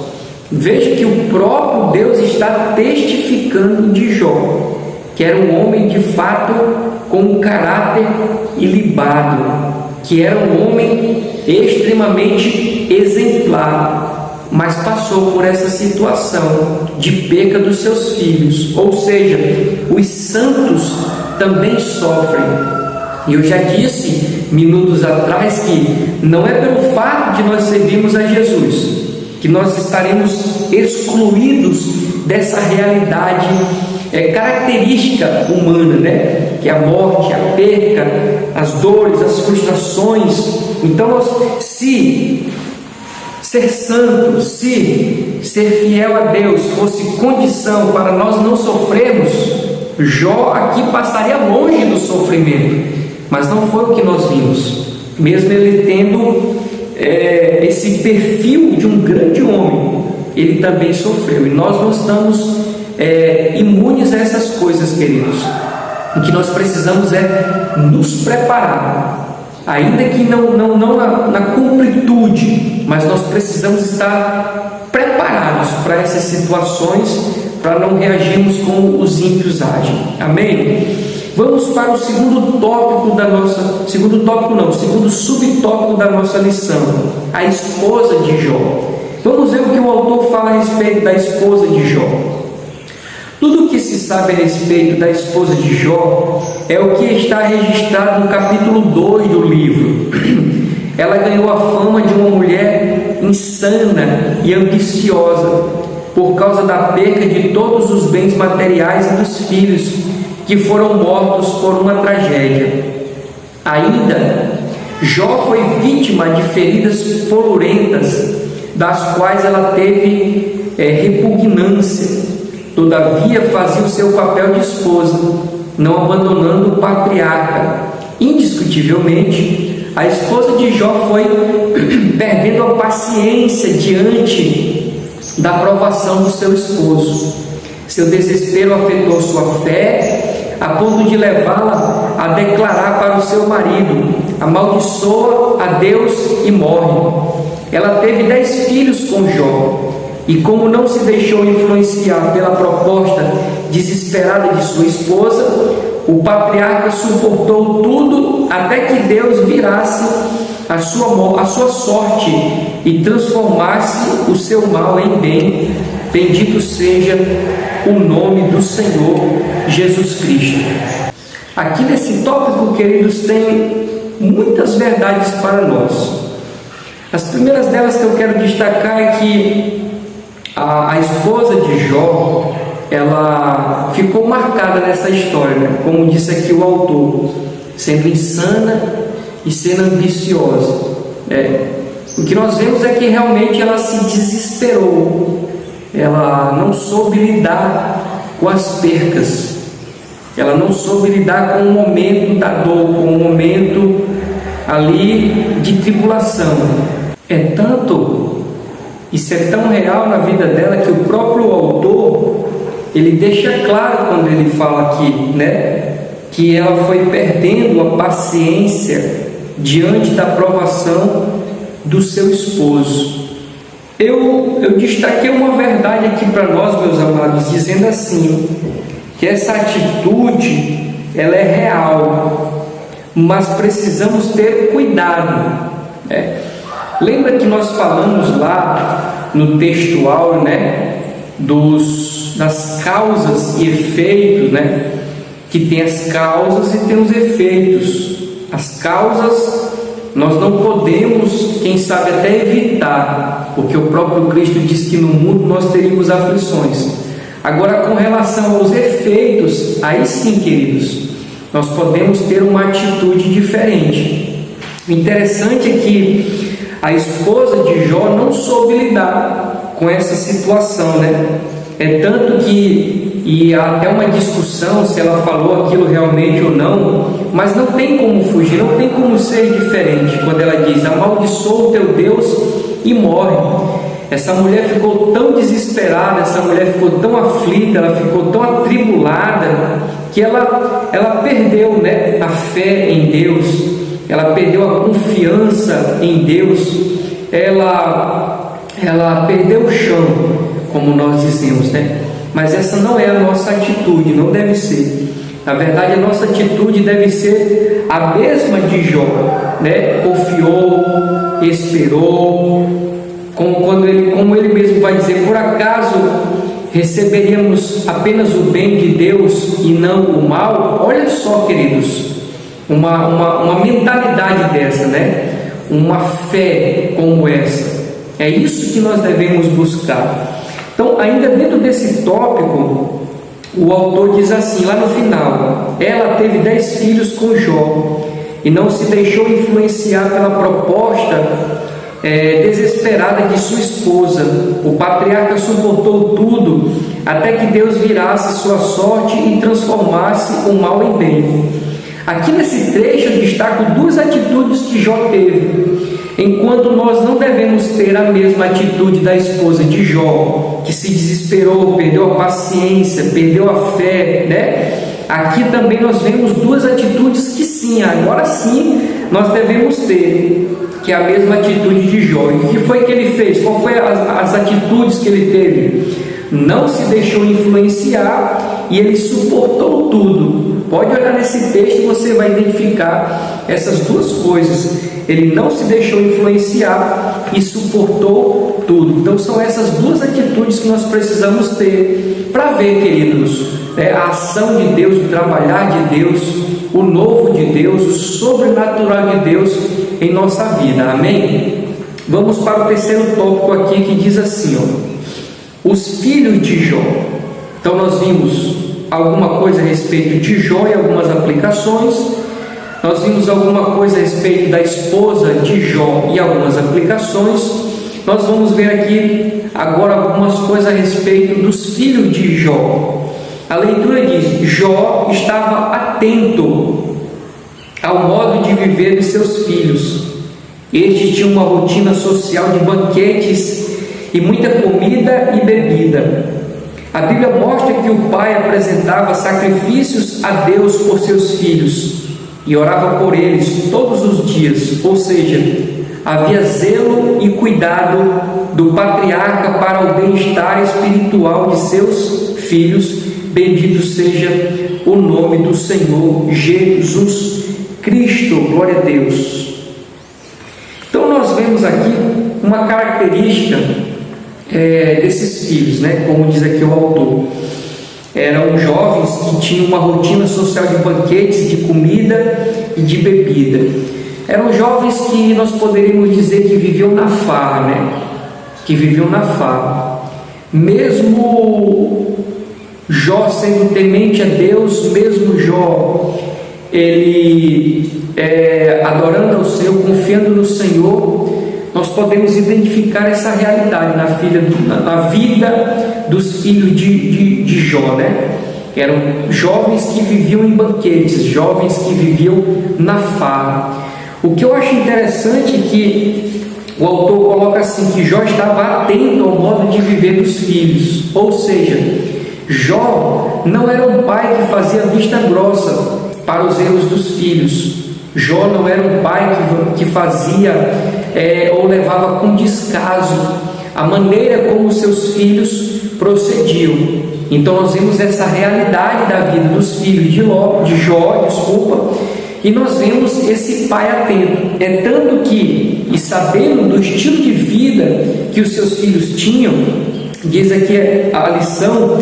Veja que o próprio Deus está testificando de Jó, que era um homem de fato com um caráter ilibado, que era um homem extremamente exemplar, mas passou por essa situação de perca dos seus filhos. Ou seja, os santos também sofrem. E eu já disse minutos atrás que não é pelo fato de nós servirmos a Jesus que nós estaremos excluídos dessa realidade característica humana, né? Que é a morte, a perca, as dores, as frustrações. Então, se ser santo, se ser fiel a Deus fosse condição para nós não sofrermos, Jó aqui passaria longe do sofrimento, mas não foi o que nós vimos. Mesmo ele tendo esse perfil de um grande homem, ele também sofreu, e nós não estamos imunes a essas coisas, queridos. O que nós precisamos é nos preparar, ainda que não na completude, mas nós precisamos estar preparados para essas situações, para não reagirmos como os ímpios agem. Amém? Vamos para o segundo subtópico da nossa lição, a esposa de Jó. Vamos ver o que o autor fala a respeito da esposa de Jó. Tudo o que se sabe a respeito da esposa de Jó é o que está registrado no capítulo 2 do livro. Ela ganhou a fama de uma mulher insana e ambiciosa por causa da perca de todos os bens materiais e dos filhos que foram mortos por uma tragédia. Ainda, Jó foi vítima de feridas polurentas, das quais ela teve repugnância. Todavia, fazia o seu papel de esposa, não abandonando o patriarca. Indiscutivelmente, a esposa de Jó foi perdendo a paciência diante da provação do seu esposo. Seu desespero afetou sua fé, a ponto de levá-la a declarar para o seu marido: amaldiçoa a Deus e morre. Ela teve 10 filhos com Jó, e como não se deixou influenciar pela proposta desesperada de sua esposa, o patriarca suportou tudo até que Deus virasse a sua sorte e transformasse o seu mal em bem. Bendito seja o nome do Senhor Jesus Cristo. Aqui nesse tópico, queridos, tem muitas verdades para nós. As primeiras delas que eu quero destacar é que a esposa de Jó, ela ficou marcada nessa história, né? Como disse aqui o autor, sendo insana e sendo ambiciosa. O que nós vemos é que realmente ela se desesperou. Ela não soube lidar com as percas, ela não soube lidar com o momento da dor, com o momento ali de tribulação. Isso é tão real na vida dela que o próprio autor, ele deixa claro quando ele fala aqui, né, que ela foi perdendo a paciência diante da provação do seu esposo. Eu destaquei uma verdade aqui para nós, meus amados, dizendo assim, que essa atitude, ela é real, mas precisamos ter cuidado. Lembra que nós falamos lá no textual, né, das causas e efeitos, né, que tem as causas e tem os efeitos. As causas nós não podemos, quem sabe, até evitar, porque o próprio Cristo diz que no mundo nós teríamos aflições. Agora, com relação aos efeitos, aí sim, queridos, nós podemos ter uma atitude diferente. O interessante é que a esposa de Jó não soube lidar com essa situação, né? É tanto que, e há até uma discussão se ela falou aquilo realmente ou não, mas não tem como fugir, não tem como ser diferente quando ela diz: amaldiçoa o teu Deus e morre. Essa mulher ficou tão desesperada, essa mulher ficou tão aflita, ela ficou tão atribulada, que ela perdeu, né, a fé em Deus, ela perdeu a confiança em Deus, ela perdeu o chão, como nós dizemos, né? Mas essa não é a nossa atitude, não deve ser. Na verdade, a nossa atitude deve ser a mesma de Jó, né? Confiou, esperou, como ele mesmo vai dizer: por acaso receberíamos apenas o bem de Deus e não o mal? Olha só, queridos, uma mentalidade dessa, né? Uma fé como essa. É isso que nós devemos buscar. Então, ainda dentro desse tópico, o autor diz assim, lá no final: ela teve 10 filhos com Jó e não se deixou influenciar pela proposta desesperada de sua esposa. O patriarca suportou tudo até que Deus virasse sua sorte e transformasse o mal em bem. Aqui nesse trecho eu destaco 2 atitudes que Jó teve, enquanto nós não devemos ter a mesma atitude da esposa de Jó, que se desesperou, perdeu a paciência, perdeu a fé, né? Aqui também nós vemos 2 atitudes que sim, agora sim nós devemos ter, que é a mesma atitude de Jó. E o que foi que ele fez? Qual foi as atitudes que ele teve? Não se deixou influenciar e ele suportou tudo. Pode olhar nesse texto e você vai identificar essas 2 coisas. Ele não se deixou influenciar e suportou tudo. Então são essas 2 atitudes que nós precisamos ter para ver, queridos, a ação de Deus, o trabalhar de Deus, o novo de Deus, o sobrenatural de Deus em nossa vida. Amém? Vamos para o terceiro tópico aqui, que diz assim, os filhos de Jó. Então nós vimos alguma coisa a respeito de Jó e algumas aplicações. Nós vimos alguma coisa a respeito da esposa de Jó e algumas aplicações. Nós vamos ver aqui agora algumas coisas a respeito dos filhos de Jó. A leitura diz: Jó estava atento ao modo de viver de seus filhos. Estes tinham uma rotina social de banquetes e muita comida e bebida. A Bíblia mostra que o pai apresentava sacrifícios a Deus por seus filhos e orava por eles todos os dias, ou seja, havia zelo e cuidado do patriarca para o bem-estar espiritual de seus filhos. Bendito seja o nome do Senhor Jesus Cristo. Glória a Deus. Então nós vemos aqui uma característica desses filhos, né? Como diz aqui o autor, eram jovens que tinham uma rotina social de banquetes, de comida e de bebida. Eram jovens que nós poderíamos dizer que viviam na farra, né? Que viviam na farra. Mesmo Jó sendo temente a Deus, mesmo Jó ele adorando ao Senhor, confiando no Senhor, nós podemos identificar essa realidade na vida dos filhos de Jó, né? Eram jovens que viviam em banquetes, jovens que viviam na farra. O que eu acho interessante é que o autor coloca assim, que Jó estava atento ao modo de viver dos filhos, ou seja, Jó não era um pai que fazia vista grossa para os erros dos filhos. Jó não era um pai que fazia ou levava com descaso a maneira como seus filhos procediam. Então nós vemos essa realidade da vida dos filhos de Jó, e nós vemos esse pai atento. É tanto que, e sabendo do estilo de vida que os seus filhos tinham, diz aqui a lição,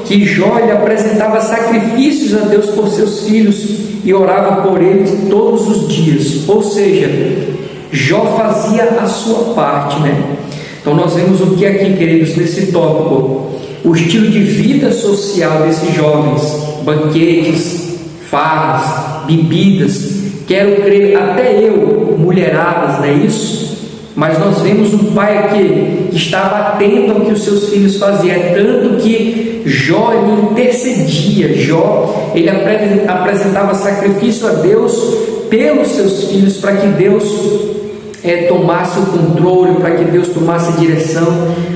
que Jó ele apresentava sacrifícios a Deus por seus filhos e orava por eles todos os dias. Ou seja, Jó fazia a sua parte, né? Então nós vemos o que aqui, queridos, nesse tópico: o estilo de vida social desses jovens, banquetes, farras, bebidas. Quero crer, até eu mulheradas, não é isso? Mas nós vemos um pai aqui que estava atento ao que os seus filhos faziam, tanto que Jó ele intercedia, Jó ele apresentava sacrifício a Deus pelos seus filhos, para que Deus tomasse o controle, para que Deus tomasse a direção,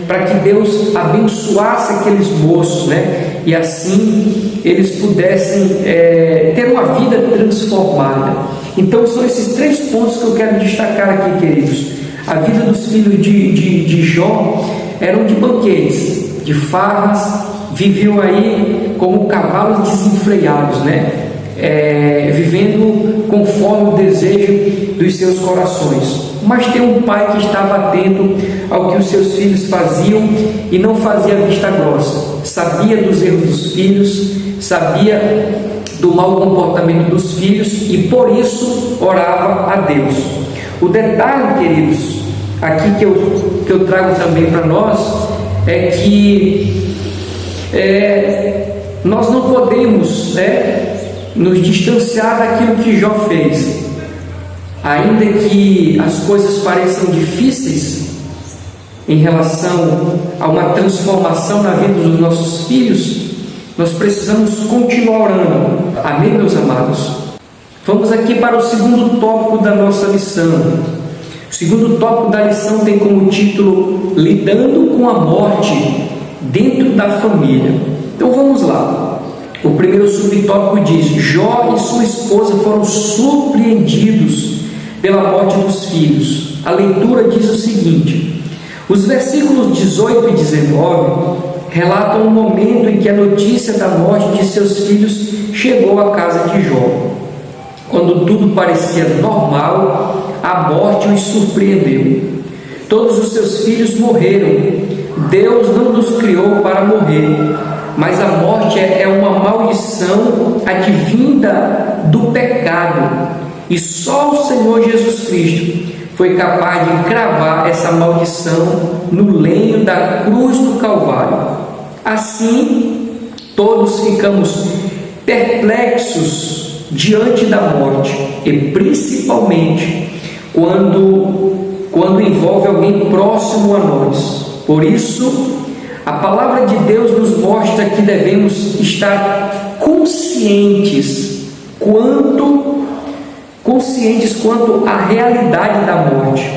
para que Deus abençoasse aqueles moços, né? E assim eles pudessem ter uma vida transformada. Então são esses 3 pontos que eu quero destacar aqui, queridos. A vida dos filhos de Jó eram de banquetes, de farras, viviam aí como cavalos desenfreados, né? Vivendo conforme o desejo dos seus corações. Mas tem um pai que estava atento ao que os seus filhos faziam e não fazia vista grossa. Sabia dos erros dos filhos, sabia do mau comportamento dos filhos e por isso orava a Deus. O detalhe, queridos, aqui que eu trago também para nós é que nós não podemos nos distanciar daquilo que Jó fez. Ainda que as coisas pareçam difíceis em relação a uma transformação na vida dos nossos filhos, nós precisamos continuar orando. Amém, meus amados? Vamos aqui para o segundo tópico da nossa lição. O segundo tópico da lição tem como título Lidando com a morte dentro da família. Então vamos lá. O primeiro subtópico diz: Jó e sua esposa foram surpreendidos pela morte dos filhos. A leitura diz o seguinte: os versículos 18 e 19 relatam o momento em que a notícia da morte de seus filhos chegou à casa de Jó. Quando tudo parecia normal, a morte os surpreendeu. Todos os seus filhos morreram. Deus não nos criou para morrer, mas a morte é uma maldição advinda do pecado, e só o Senhor Jesus Cristo foi capaz de cravar essa maldição no lenho da cruz do Calvário. Assim, todos ficamos perplexos diante da morte, e principalmente quando envolve alguém próximo a nós. Por isso, a palavra de Deus nos mostra que devemos estar conscientes quanto à realidade da morte.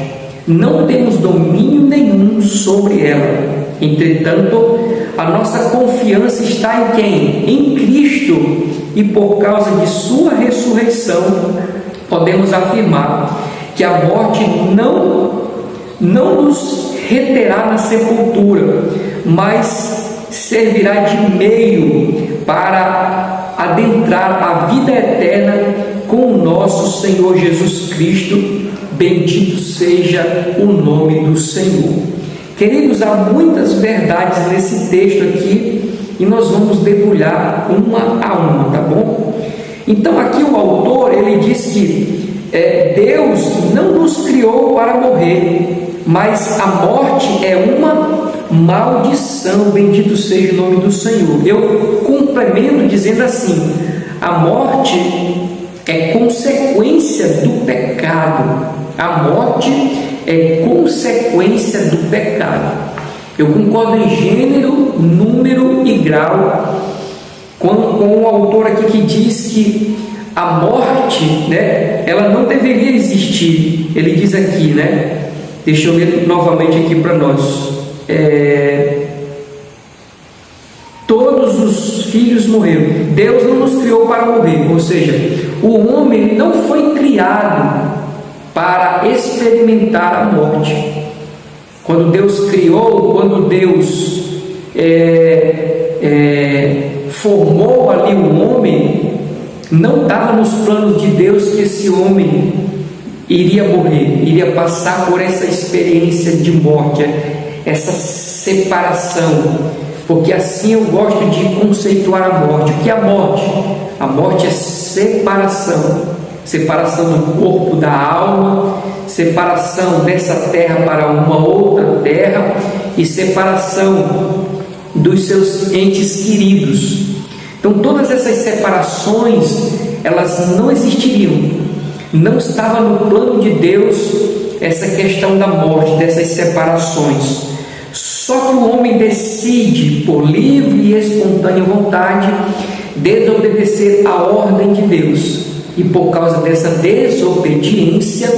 Não temos domínio nenhum sobre ela. Entretanto, a nossa confiança está em quem? Em Cristo. E por causa de sua ressurreição, podemos afirmar que a morte não nos reterá na sepultura, mas servirá de meio para adentrar a vida eterna com o nosso Senhor Jesus Cristo. Bendito seja o nome do Senhor. Queridos, há muitas verdades nesse texto aqui e nós vamos debulhar uma a uma, tá bom? Então aqui o autor, ele diz que Deus não nos criou para morrer, mas a morte é uma maldição. Bendito seja o nome do Senhor. Eu complemento dizendo assim: a morte é consequência do pecado. A morte é consequência do pecado. Eu concordo em gênero, número e grau com o autor aqui que diz que a morte, ela não deveria existir. Ele diz aqui, deixa eu ler novamente aqui para nós. Todos os filhos morreram. Deus não nos criou para morrer, ou seja, o homem não foi criado para experimentar a morte. Quando Deus criou, quando Deus formou ali o homem, não estava nos planos de Deus que esse homem iria morrer, iria passar por essa experiência de morte, essa separação, porque assim eu gosto de conceituar a morte. O que é a morte? A morte é separação do corpo da alma, separação dessa terra para uma outra terra e separação dos seus entes queridos. Então todas essas separações, elas não existiriam. não estava no plano de Deus essa questão da morte, dessas separações. Só que o homem decide, por livre e espontânea vontade, desobedecer a ordem de Deus. E por causa dessa desobediência,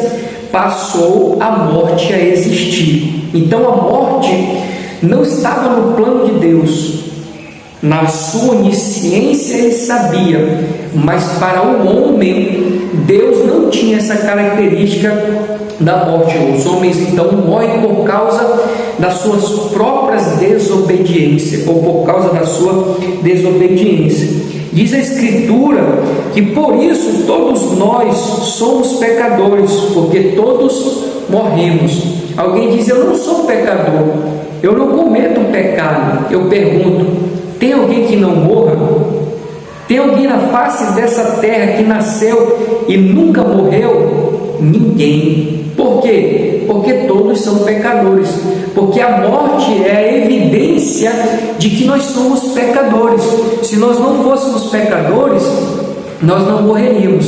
passou a morte a existir. Então a morte não estava no plano de Deus. Na sua onisciência ele sabia, mas para o homem, Deus não tinha essa característica da morte. Os homens então morrem por causa das suas próprias desobediências, ou por causa da sua desobediência. Diz a Escritura que por isso todos nós somos pecadores, porque todos morremos. Alguém diz: eu não sou pecador, eu não cometo um pecado. Eu pergunto: tem alguém que não morra? Tem alguém na face dessa terra que nasceu e nunca morreu? Ninguém. Por quê? Porque todos são pecadores. Porque a morte é a evidência de que nós somos pecadores. Se nós não fôssemos pecadores, nós não morreríamos.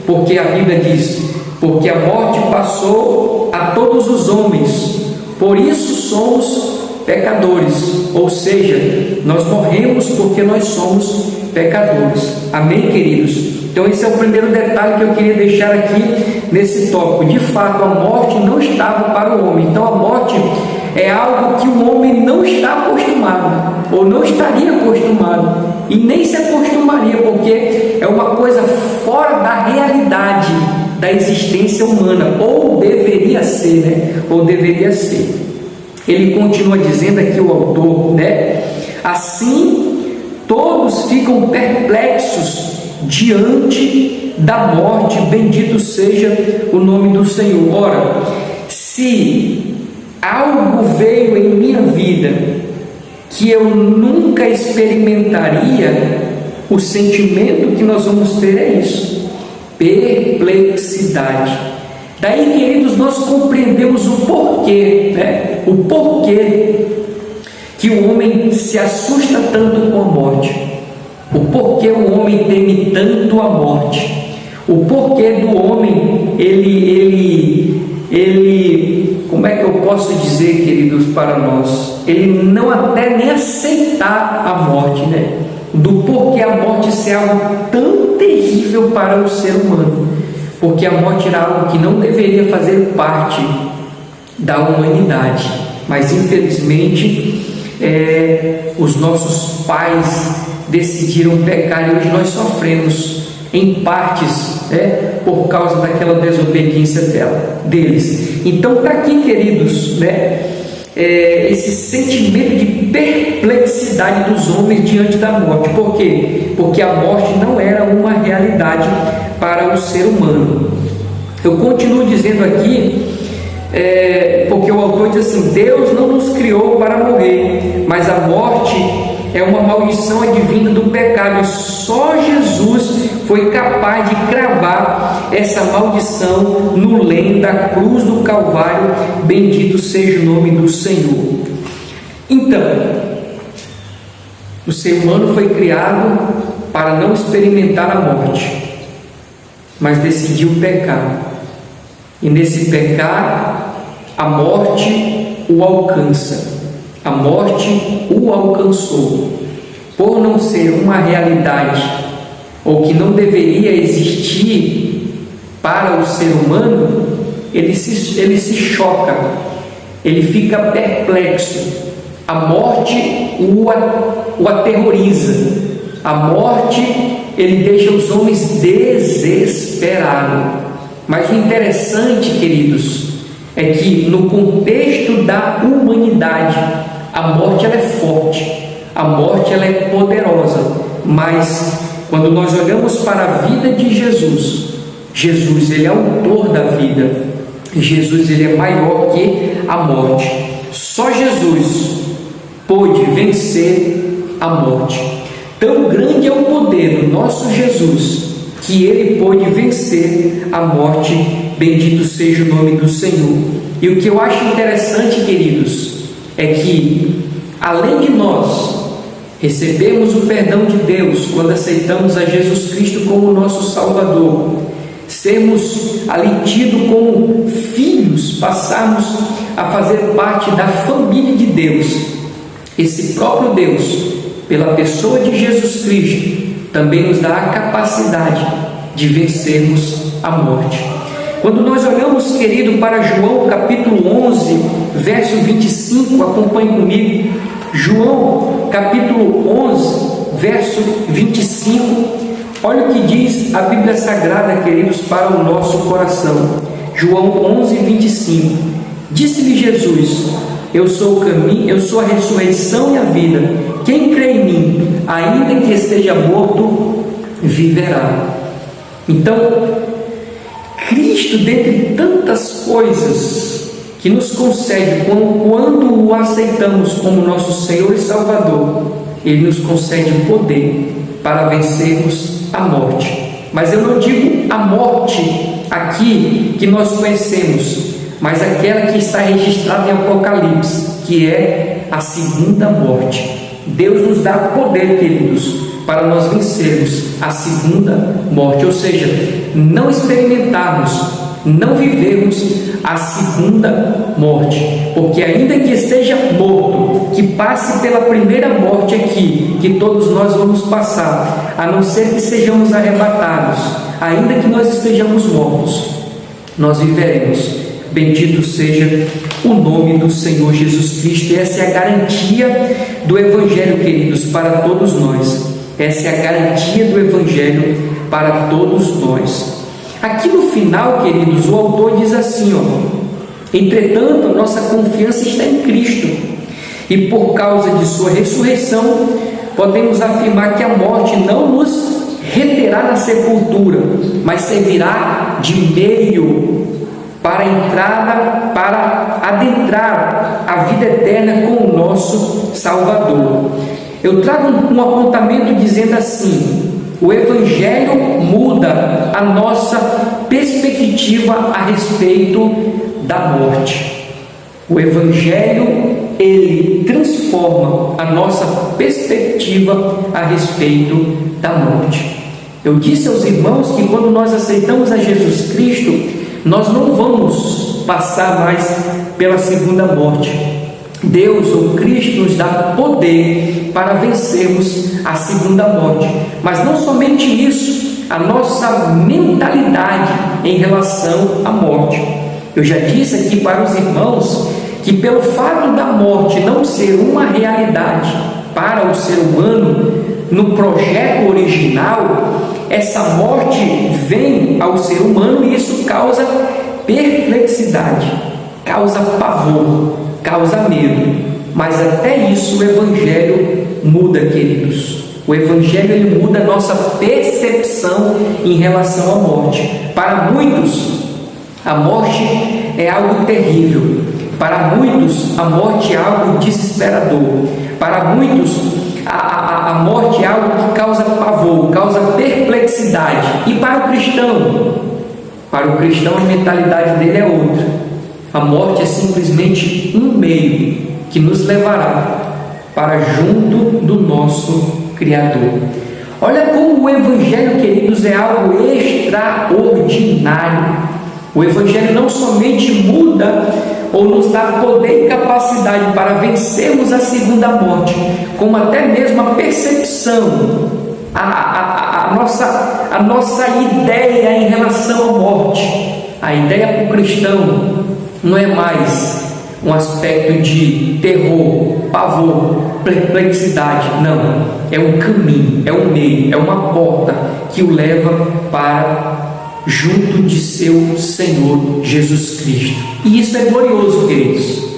Porque a Bíblia diz: porque a morte passou a todos os homens, por isso somos pecadores. Ou seja, nós morremos porque nós somos pecadores. Amém, queridos? Então esse é o primeiro detalhe que eu queria deixar aqui nesse tópico. De fato, a morte não estava para o homem. Então a morte é algo que o homem não está acostumado, ou não estaria acostumado, e nem se acostumaria, porque é uma coisa fora da realidade da existência humana, ou deveria ser, né? Ou deveria ser. Ele continua dizendo aqui, o autor, né? Assim, todos ficam perplexos diante da morte. Bendito seja o nome do Senhor. Ora, se algo veio em minha vida que eu nunca experimentaria, o sentimento que nós vamos ter é isso: perplexidade. Daí, queridos, nós compreendemos o porquê, né? O porquê que o homem se assusta tanto com a morte, o porquê o homem teme tanto a morte, o porquê do homem, ele, como é que eu posso dizer, queridos, para nós, ele não até nem aceitar a morte, né? Do porquê a morte ser algo tão terrível para o ser humano, porque a morte era algo que não deveria fazer parte da humanidade, mas infelizmente os nossos pais decidiram pecar e hoje nós sofremos em partes, por causa daquela desobediência deles. Então está aqui, queridos, esse sentimento de perplexidade dos homens diante da morte. Por quê? Porque a morte não era uma realidade para o ser humano. Eu continuo dizendo aqui, porque o autor diz assim: Deus não nos criou para morrer, mas a morte é uma maldição advinda do pecado, e só Jesus foi capaz de cravar essa maldição no leme da cruz do Calvário. Bendito seja o nome do Senhor. Então, o ser humano foi criado para não experimentar a morte, mas decidiu pecar, e nesse pecar a morte o alcança. A morte o alcançou. Por não ser uma realidade, ou que não deveria existir para o ser humano, ele se choca, ele fica perplexo. A morte o aterroriza. A morte, ele deixa os homens desesperados. Mas o interessante, queridos, é que no contexto da humanidade, a morte ela é forte, a morte ela é poderosa, mas quando nós olhamos para a vida de Jesus, Jesus ele é autor da vida, Jesus ele é maior que a morte. Só Jesus pôde vencer a morte. Tão grande é o poder do nosso Jesus que ele pôde vencer a morte. Bendito seja o nome do Senhor. E o que eu acho interessante, queridos, é que além de nós recebermos o perdão de Deus quando aceitamos a Jesus Cristo como nosso Salvador, sermos ali tidos como filhos, passarmos a fazer parte da família de Deus. Esse próprio Deus, pela pessoa de Jesus Cristo, também nos dá a capacidade de vencermos a morte. Quando nós olhamos, querido, para João capítulo 11, verso 25, acompanhe comigo. João capítulo 11, verso 25, olha o que diz a Bíblia Sagrada, queridos, para o nosso coração. João 11, 25. Disse-lhe Jesus: eu sou o caminho, eu sou a ressurreição e a vida. Quem crê em mim, ainda que esteja morto, viverá. Então, Cristo, dentre tantas coisas que nos concede quando o aceitamos como nosso Senhor e Salvador, Ele nos concede poder para vencermos a morte. Mas eu não digo a morte aqui que nós conhecemos, mas aquela que está registrada em Apocalipse, que é a segunda morte. Deus nos dá poder, queridos, para nós vencermos a segunda morte, ou seja, não experimentarmos, não vivermos a segunda morte, porque ainda que esteja morto, que passe pela primeira morte aqui, que todos nós vamos passar, a não ser que sejamos arrebatados, ainda que nós estejamos mortos, nós viveremos. Bendito seja o nome do Senhor Jesus Cristo. Essa é a garantia do Evangelho, queridos, para todos nós. Essa é a garantia do Evangelho para todos nós. Aqui no final, queridos, o autor diz assim, entretanto, a nossa confiança está em Cristo, e por causa de sua ressurreição, podemos afirmar que a morte não nos reterá na sepultura, mas servirá de meio para adentrar a vida eterna com o nosso Salvador. Eu trago um apontamento dizendo assim: o Evangelho muda a nossa perspectiva a respeito da morte. O Evangelho, ele transforma a nossa perspectiva a respeito da morte. Eu disse aos irmãos que quando nós aceitamos a Jesus Cristo, nós não vamos passar mais pela segunda morte. Deus, ou Cristo, nos dá poder para vencermos a segunda morte. Mas não somente isso, a nossa mentalidade em relação à morte. Eu já disse aqui para os irmãos que pelo fato da morte não ser uma realidade para o ser humano, no projeto original, essa morte vem ao ser humano e isso causa perplexidade, causa pavor, causa medo. Mas até isso o Evangelho muda, queridos. O Evangelho, ele muda a nossa percepção em relação à morte. Para muitos, a morte é algo terrível. Para muitos, a morte é algo desesperador. Para muitos, a morte é algo que causa pavor, causa perplexidade. E para o cristão? Para o cristão, a mentalidade dele é outra. A morte é simplesmente um meio que nos levará para junto do nosso Criador. Olha como o Evangelho, queridos, é algo extraordinário. O Evangelho não somente muda ou nos dá poder e capacidade para vencermos a segunda morte, como até mesmo a percepção, a nossa ideia em relação à morte. A ideia para o cristão não é mais um aspecto de terror, pavor, perplexidade. Não, é um caminho, é um meio, é uma porta que o leva para junto de seu Senhor Jesus Cristo. E isso é glorioso, queridos.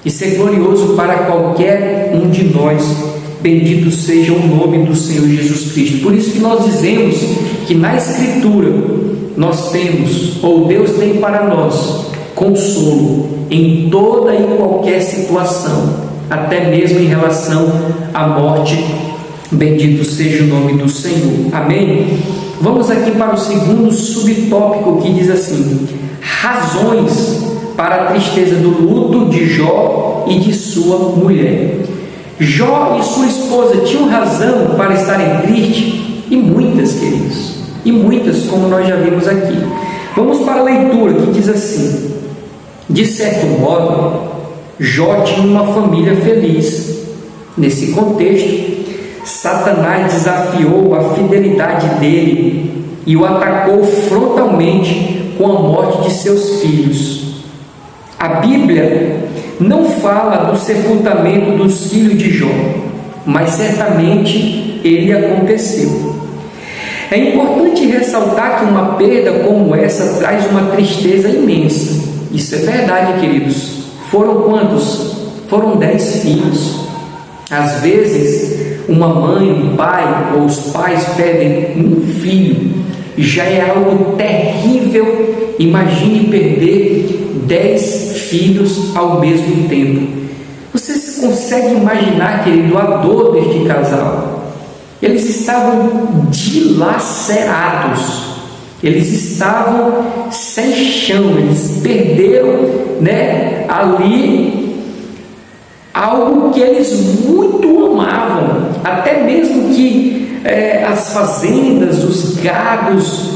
Isso é glorioso para qualquer um de nós. Bendito seja o nome do Senhor Jesus Cristo. Por isso que nós dizemos que na Escritura nós temos, ou Deus tem para nós, consolo em toda e qualquer situação, até mesmo em relação à morte. Bendito seja o nome do Senhor. Amém? Vamos aqui para o segundo subtópico, que diz assim: razões para a tristeza do luto de Jó e de sua mulher. Jó e sua esposa tinham razão para estarem tristes, e muitas, queridos. e muitas, como nós já vimos aqui. Vamos para a leitura, que diz assim: de certo modo, Jó tinha uma família feliz. Nesse contexto, Satanás desafiou a fidelidade dele e o atacou frontalmente com a morte de seus filhos. A Bíblia não fala do sepultamento dos filhos de Jó, mas certamente ele aconteceu. É importante ressaltar que uma perda como essa traz uma tristeza imensa. Isso é verdade, queridos. Foram quantos? Foram 10 filhos. Às vezes, uma mãe, um pai ou os pais perdem um filho. Já é algo terrível. Imagine perder 10 filhos ao mesmo tempo. Você consegue imaginar, querido, a dor deste casal? Eles estavam dilacerados, eles estavam sem chão, eles perderam, ali algo que eles muito amavam, até mesmo que as fazendas, os gados,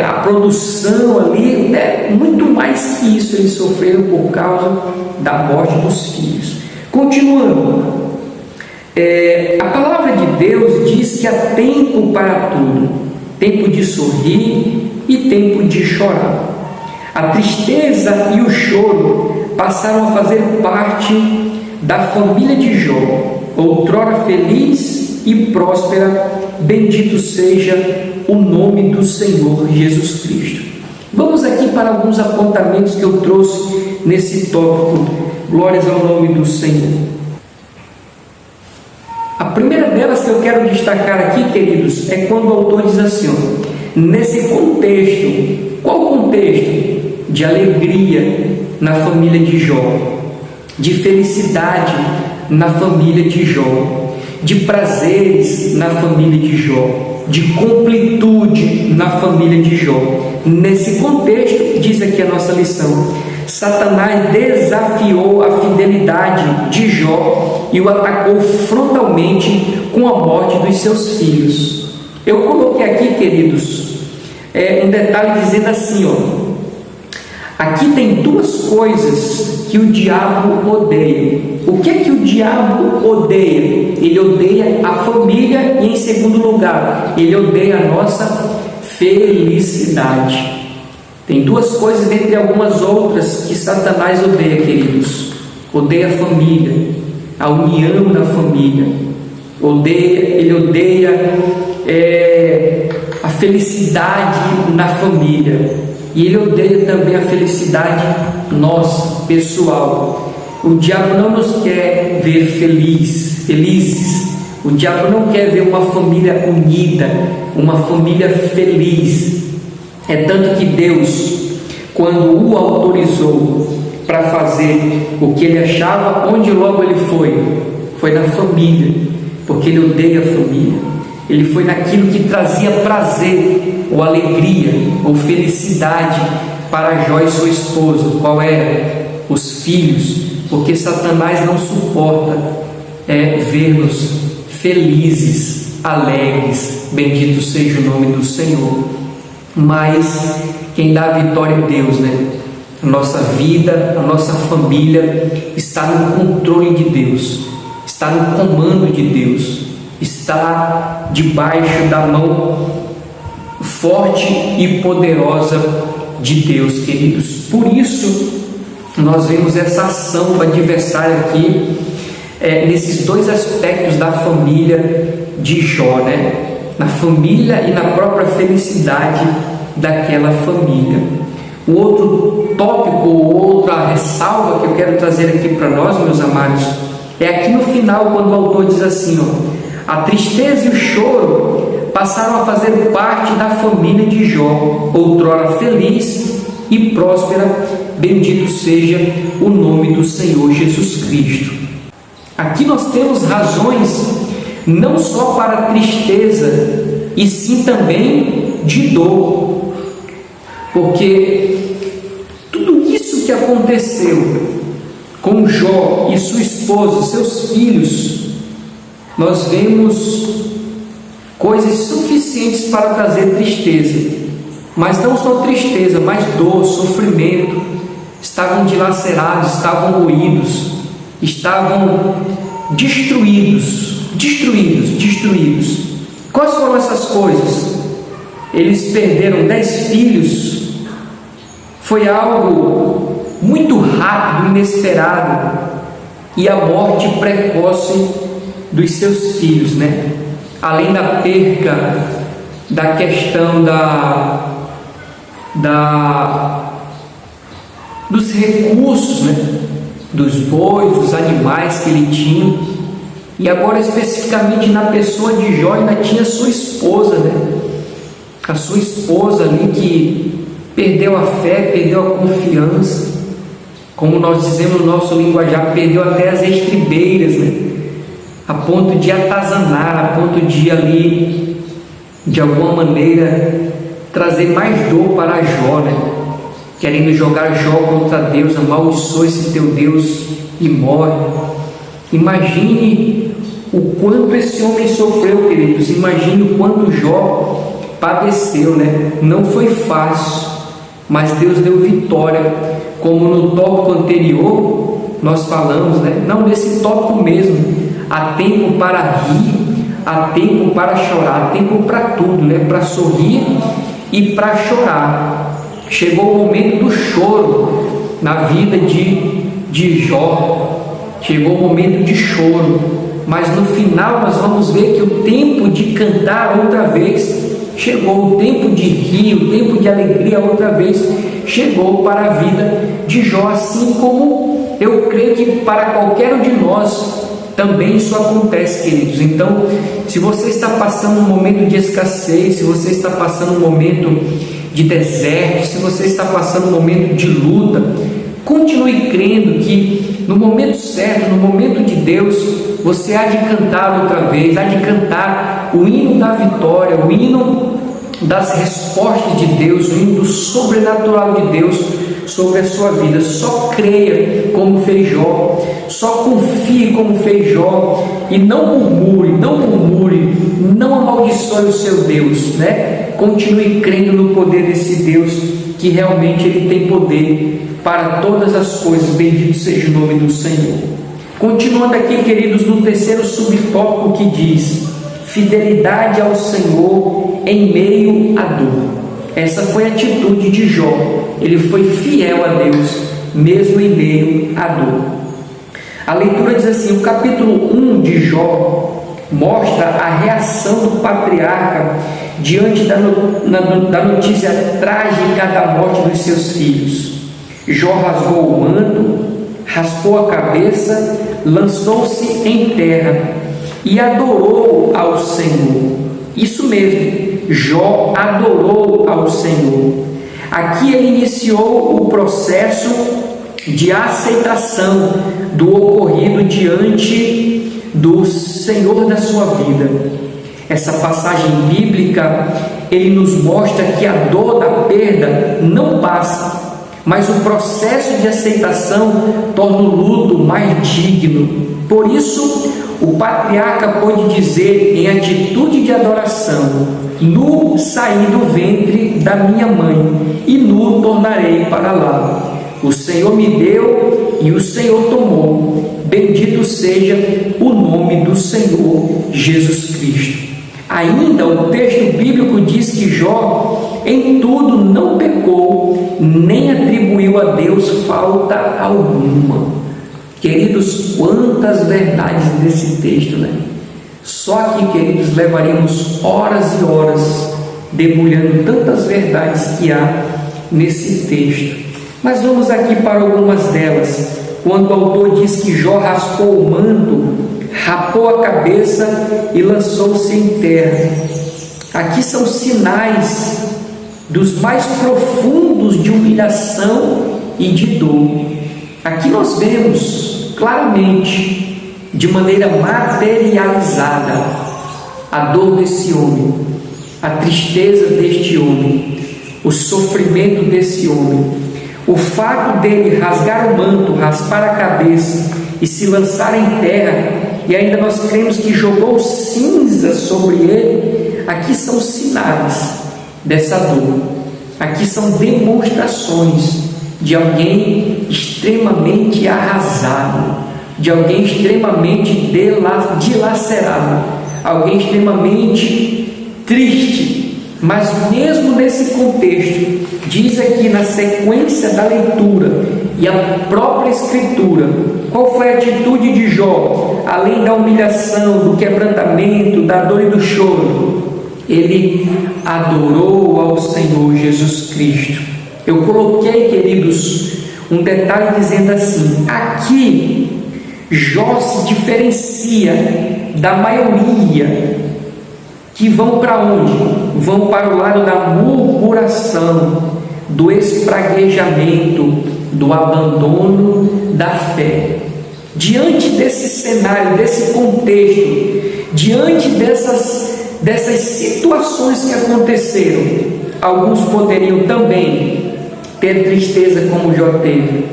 a produção ali, muito mais que isso eles sofreram por causa da morte dos filhos. Continuando, a palavra de Deus diz que há tempo para tudo, tempo de sorrir e tempo de chorar. A tristeza e o choro passaram a fazer parte da família de Jó, outrora feliz e próspera. Bendito seja o nome do Senhor Jesus Cristo. Vamos aqui para alguns apontamentos que eu trouxe nesse tópico. Glórias ao nome do Senhor. A primeira delas que eu quero destacar aqui, queridos, é quando o autor diz assim, nesse contexto. Qual contexto? De alegria na família de Jó, de felicidade na família de Jó, de prazeres na família de Jó, de completude na família de Jó. Nesse contexto, diz aqui a nossa lição, Satanás desafiou a fidelidade de Jó e o atacou frontalmente com a morte dos seus filhos. Eu coloquei aqui, queridos, um detalhe dizendo assim, aqui tem duas coisas que o diabo odeia. O que é que o diabo odeia? Ele odeia a família e, em segundo lugar, ele odeia a nossa felicidade. Tem duas coisas dentre algumas outras que Satanás odeia, queridos. Odeia a família, a união da família. Ele odeia a felicidade na família. E ele odeia também a felicidade nossa, pessoal. O diabo não nos quer ver felizes. O diabo não quer ver uma família unida, uma família feliz. É tanto que Deus, quando o autorizou para fazer o que ele achava, onde logo ele foi? Foi na família, porque ele odeia a família. Ele foi naquilo que trazia prazer, ou alegria, ou felicidade para Jó e sua esposa. Qual era? Os filhos, porque Satanás não suporta ver-nos felizes, alegres. Bendito seja o nome do Senhor. Mas quem dá a vitória é Deus, A nossa vida, a nossa família está no controle de Deus, está no comando de Deus, está debaixo da mão forte e poderosa de Deus, queridos. Por isso, nós vemos essa ação do adversário aqui, nesses dois aspectos da família de Jó, na família e na própria felicidade daquela família. O outro tópico, outra ressalva que eu quero trazer aqui para nós, meus amados, é aqui no final, quando o autor diz assim, a tristeza e o choro passaram a fazer parte da família de Jó, outrora feliz e próspera. Bendito seja o nome do Senhor Jesus Cristo. Aqui nós temos razões não só para tristeza, e sim também de dor, porque tudo isso que aconteceu com Jó e sua esposa, seus filhos, nós vemos coisas suficientes para trazer tristeza, mas não só tristeza, mas dor, sofrimento. Estavam dilacerados, estavam moídos, estavam destruídos. Quais foram essas coisas? Eles perderam 10 filhos. Foi algo muito rápido, inesperado, e a morte precoce dos seus filhos, né? Além da perca da questão dos recursos, né? Dos bois, dos animais que ele tinha, e agora especificamente na pessoa de Jó ainda tinha sua esposa, né? A sua esposa ali que perdeu a fé, perdeu a confiança, como nós dizemos no nosso linguajar, perdeu até as estribeiras, né? A ponto de atazanar, a ponto de ali, de alguma maneira, trazer mais dor para Jó, né? Querendo jogar Jó contra Deus, amaldiçoa esse teu Deus e morre. Imagine o quanto esse homem sofreu, queridos. Imagine o quanto Jó padeceu, né? Não foi fácil, mas Deus deu vitória, como no tópico anterior nós falamos, né? Não, nesse tópico mesmo, há tempo para rir, há tempo para chorar, há tempo para tudo, né? Para sorrir e para chorar. Chegou o momento do choro na vida de Jó, chegou o momento de choro, mas no final nós vamos ver que o tempo de cantar outra vez chegou, o tempo de rir, o tempo de alegria outra vez chegou para a vida de Jó, assim como eu creio que para qualquer um de nós também isso acontece, queridos. Então, se você está passando um momento de escassez, se você está passando um momento de deserto, se você está passando um momento de luta, continue crendo que no momento certo, no momento de Deus, você há de cantar outra vez, há de cantar o hino da vitória, o hino das respostas de Deus, o hino do sobrenatural de Deus sobre a sua vida. Só creia como fez Jó, só confie como fez Jó, e não murmure, não amaldiçoe o seu Deus, né? Continue crendo no poder desse Deus, que realmente Ele tem poder para todas as coisas. Bendito seja o nome do Senhor. Continuando aqui, queridos, no terceiro subtópico, que diz: fidelidade ao Senhor em meio à dor. Essa foi a atitude de Jó. Ele foi fiel a Deus, mesmo em meio à dor. A leitura diz assim: o capítulo 1 de Jó mostra a reação do patriarca diante da notícia trágica da morte dos seus filhos. Jó rasgou o manto, raspou a cabeça, lançou-se em terra e adorou ao Senhor. Isso mesmo, Jó adorou ao Senhor. Aqui ele iniciou o processo de aceitação do ocorrido diante do Senhor da sua vida. Essa passagem bíblica, ele nos mostra que a dor da perda não passa, mas o processo de aceitação torna o luto mais digno. Por isso, o patriarca pôde dizer em atitude de adoração: nu saí do ventre da minha mãe, e nu tornarei para lá. O Senhor me deu e o Senhor tomou. Bendito seja o nome do Senhor Jesus Cristo. Ainda o texto bíblico diz que Jó em tudo não pecou, nem atribuiu a Deus falta alguma. Queridos, quantas verdades nesse texto, né? Só aqui, queridos, levaríamos horas e horas debulhando tantas verdades que há nesse texto. Mas vamos aqui para algumas delas. Quando o autor diz que Jó raspou o manto, rapou a cabeça e lançou-se em terra. Aqui são sinais dos mais profundos de humilhação e de dor. Aqui nós vemos claramente, de maneira materializada, a dor desse homem, a tristeza deste homem, o sofrimento desse homem. O fato dele rasgar o manto, raspar a cabeça e se lançar em terra, e ainda nós cremos que jogou cinza sobre ele, aqui são sinais dessa dor, aqui são demonstrações de alguém extremamente arrasado, de alguém extremamente dilacerado, alguém extremamente triste. Mas mesmo nesse contexto, diz aqui na sequência da leitura e a própria Escritura, qual foi a atitude de Jó, além da humilhação, do quebrantamento, da dor e do choro? Ele adorou ao Senhor Jesus Cristo. Eu coloquei, queridos, um detalhe dizendo assim: aqui Jó se diferencia da maioria que vão para onde? Vão para o lado da murmuração, do espraguejamento, do abandono da fé. Diante desse cenário, desse contexto, diante dessas situações que aconteceram, alguns poderiam também ter tristeza como Jó teve,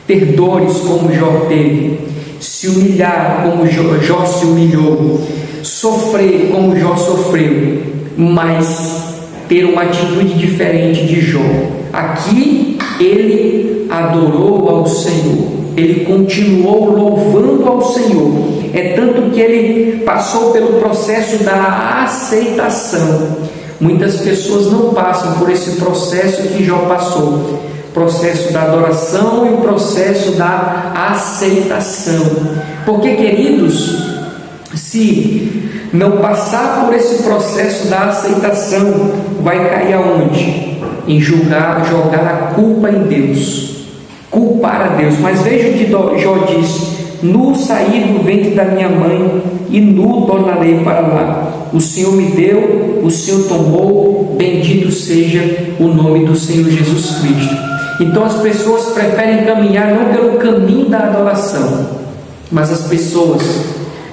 ter dores como Jó teve, se humilhar como Jó se humilhou, sofrer como Jó sofreu, mas ter uma atitude diferente de Jó. Aqui ele adorou ao Senhor, ele continuou louvando ao Senhor, é tanto que ele passou pelo processo da aceitação. Muitas pessoas não passam por esse processo que Jó passou, processo da adoração e o processo da aceitação. Porque, queridos, se não passar por esse processo da aceitação, vai cair aonde? Em jogar a culpa em Deus, culpar a Deus. Mas veja o que Jó diz: nu saí do ventre da minha mãe e nu tornarei para lá. O Senhor me deu, o Senhor tomou, bendito seja o nome do Senhor Jesus Cristo. Então as pessoas preferem caminhar não pelo caminho da adoração, mas as pessoas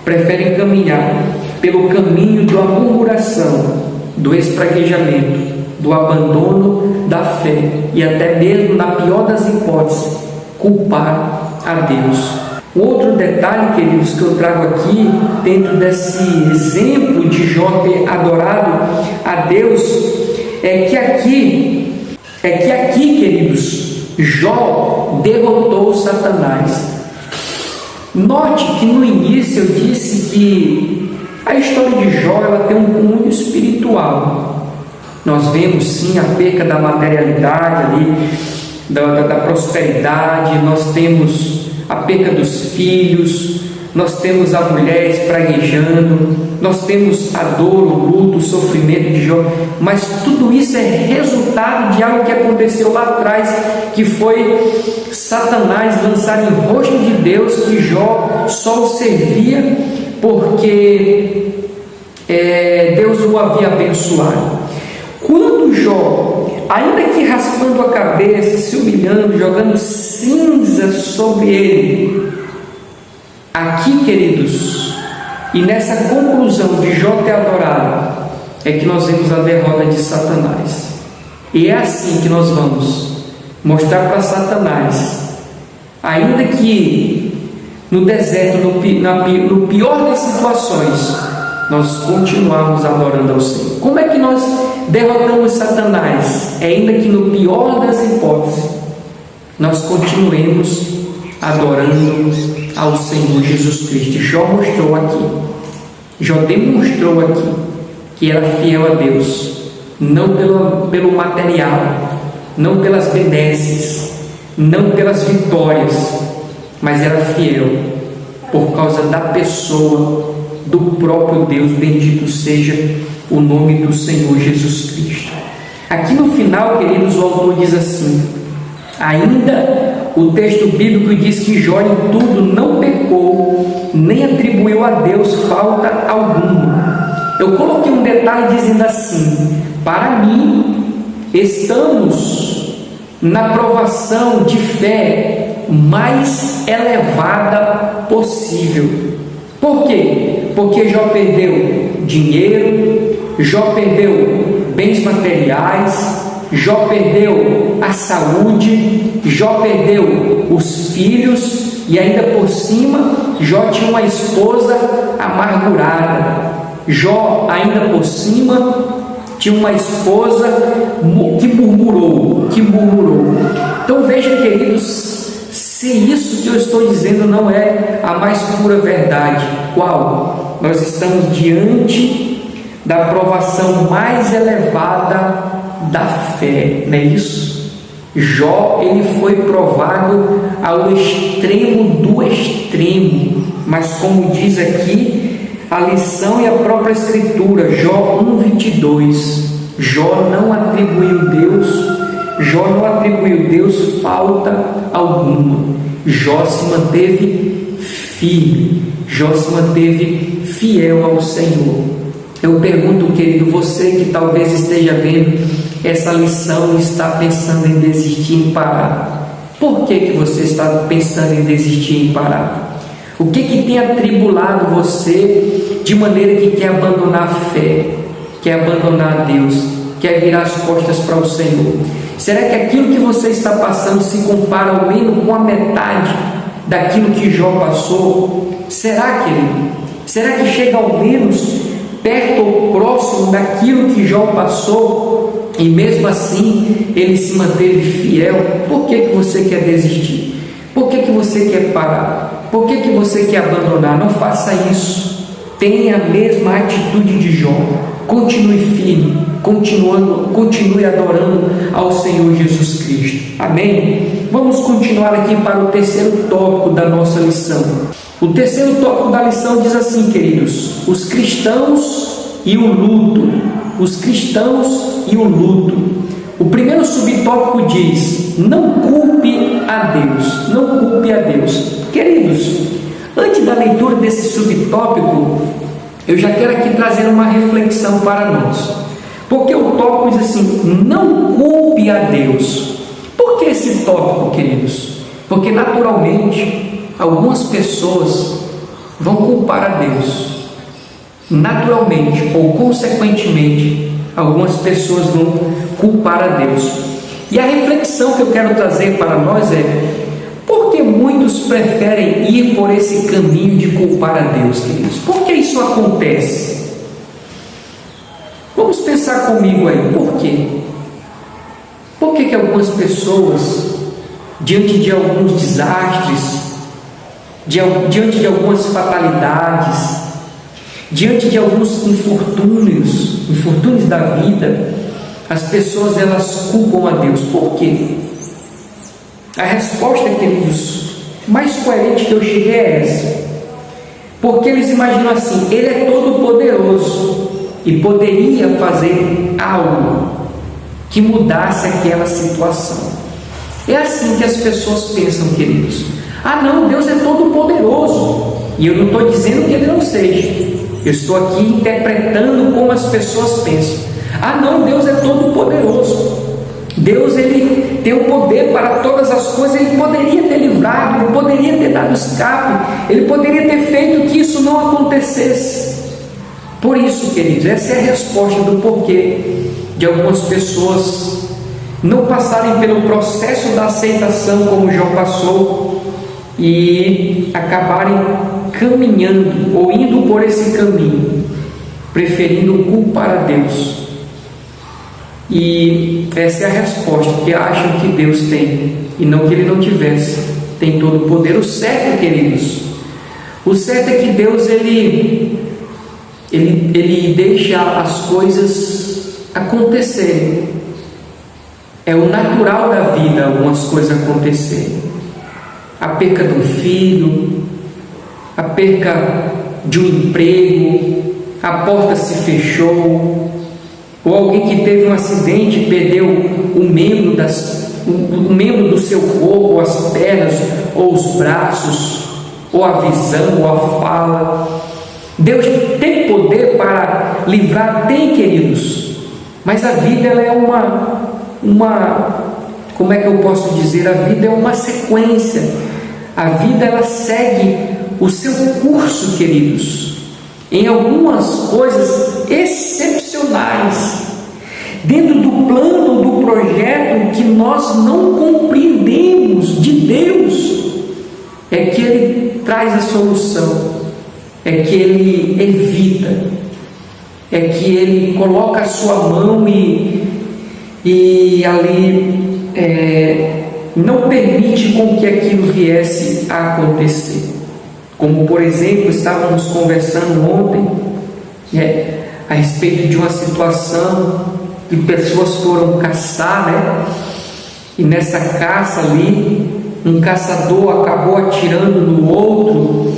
preferem caminhar pelo caminho da murmuração, do espraguejamento, do abandono da fé e até mesmo, na pior das hipóteses, culpar a Deus. Outro detalhe, queridos, que eu trago aqui, dentro desse exemplo de Jó ter adorado a Deus, é que aqui, queridos, Jó derrotou Satanás. Note que no início eu disse que a história de Jó ela tem um cunho espiritual. Nós vemos sim a perca da materialidade ali, da prosperidade, nós temos a perca dos filhos, nós temos a mulher espraguejando, nós temos a dor, o luto, o sofrimento de Jó, mas tudo isso é resultado de algo que aconteceu lá atrás, que foi Satanás lançar em rosto de Deus que Jó só o servia porque Deus o havia abençoado. Quando Jó, ainda que raspando a cabeça, se humilhando, jogando cinza sobre ele, aqui, queridos, e nessa conclusão de Jó ter adorado, é que nós vemos a derrota de Satanás. E é assim que nós vamos mostrar para Satanás, ainda que no deserto, no pior das situações, nós continuarmos adorando ao Senhor. Como é que nós derrotamos Satanás? É ainda que no pior das hipóteses, nós continuemos adorando ao Senhor Jesus Cristo. Jó mostrou aqui, Jó demonstrou aqui que era fiel a Deus, não pelo material, não pelas benesses, não pelas vitórias, mas era fiel por causa da pessoa do próprio Deus. Bendito seja o nome do Senhor Jesus Cristo. Aqui no final, queridos, o autor diz assim: ainda o texto bíblico diz que Jó em tudo não pecou, nem atribuiu a Deus falta alguma. Eu coloquei um detalhe dizendo assim: para mim, estamos na provação de fé mais elevada possível. Por quê? Porque Jó perdeu dinheiro, Jó perdeu bens materiais, Jó perdeu a saúde, Jó perdeu os filhos e ainda por cima Jó tinha uma esposa amargurada. Jó, ainda por cima, tinha uma esposa que murmurou. Então veja, queridos, se isso que eu estou dizendo não é a mais pura verdade, qual? Nós estamos diante da provação mais elevada da fé, não é isso? Jó, ele foi provado ao extremo do extremo, mas como diz aqui a lição e a própria Escritura, Jó 1:22, Jó não atribuiu Deus falta alguma. Jó se manteve firme, Jó se manteve fiel ao Senhor. Eu pergunto, querido, você que talvez esteja vendo essa lição e está pensando em desistir, em parar. Por que você está pensando em desistir, em parar? O que tem atribulado você de maneira que quer abandonar a fé, quer abandonar a Deus, quer virar as costas para o Senhor? Será que aquilo que você está passando se compara ao menos com a metade daquilo que Jó passou? Será, querido? Será que chega ao menos perto ou próximo daquilo que Jó passou? E mesmo assim ele se manteve fiel. Por que você quer desistir? Por que você quer parar? Por que você quer abandonar? Não faça isso. Tenha a mesma atitude de Jó. Continue firme, continue adorando ao Senhor Jesus Cristo. Amém? Vamos continuar aqui para o terceiro tópico da nossa lição. O terceiro tópico da lição diz assim, queridos: os cristãos e o luto. Os cristãos e o luto. O primeiro subtópico diz: não culpe a Deus. Não culpe a Deus. Queridos, antes da leitura desse subtópico, eu já quero aqui trazer uma reflexão para nós. Porque o tópico diz assim: não culpe a Deus. Por que esse tópico, queridos? Porque naturalmente algumas pessoas vão culpar a Deus. Naturalmente ou consequentemente, algumas pessoas vão culpar a Deus. E a reflexão que eu quero trazer para nós é: por que muitos preferem ir por esse caminho de culpar a Deus, queridos? Por que isso acontece? Vamos pensar comigo aí, por quê? Por que algumas pessoas, diante de alguns desastres, diante de algumas fatalidades, diante de alguns infortúnios da vida, as pessoas elas culpam a Deus? Por quê? A resposta, queridos, mais coerente que eu cheguei é essa: porque eles imaginam assim, Ele é todo poderoso e poderia fazer algo que mudasse aquela situação. É assim que as pessoas pensam, queridos. Ah não, Deus é todo poderoso, e eu não estou dizendo que Ele não seja, eu estou aqui interpretando como as pessoas pensam. Ah não, Deus é todo poderoso, Deus ele tem o poder para todas as coisas, Ele poderia ter livrado, Ele poderia ter dado escape, Ele poderia ter feito que isso não acontecesse. Por isso, queridos, essa é a resposta do porquê de algumas pessoas não passarem pelo processo da aceitação como Jó passou e acabarem caminhando ou indo por esse caminho, preferindo culpar a Deus. E essa é a resposta, que acham que Deus tem e não que Ele não tivesse. Tem todo o poder. O certo, queridos, o certo é que Deus ele deixa as coisas acontecerem. É o natural da vida algumas coisas acontecerem. A perca de um filho, a perca de um emprego, a porta se fechou, ou alguém que teve um acidente e perdeu um membro do seu corpo, ou as pernas, ou os braços, ou a visão, ou a fala. Deus tem poder para livrar? Tem, queridos, mas a vida ela é como é que eu posso dizer? A vida é uma sequência. A vida ela segue o seu curso, queridos, em algumas coisas excepcionais, dentro do plano, do projeto que nós não compreendemos de Deus, é que Ele traz a solução, é que Ele evita, é que ele coloca a sua mão e ali não permite com que aquilo viesse a acontecer. Como, por exemplo, estávamos conversando ontem a respeito de uma situação que pessoas foram caçar, e nessa caça ali, um caçador acabou atirando no outro,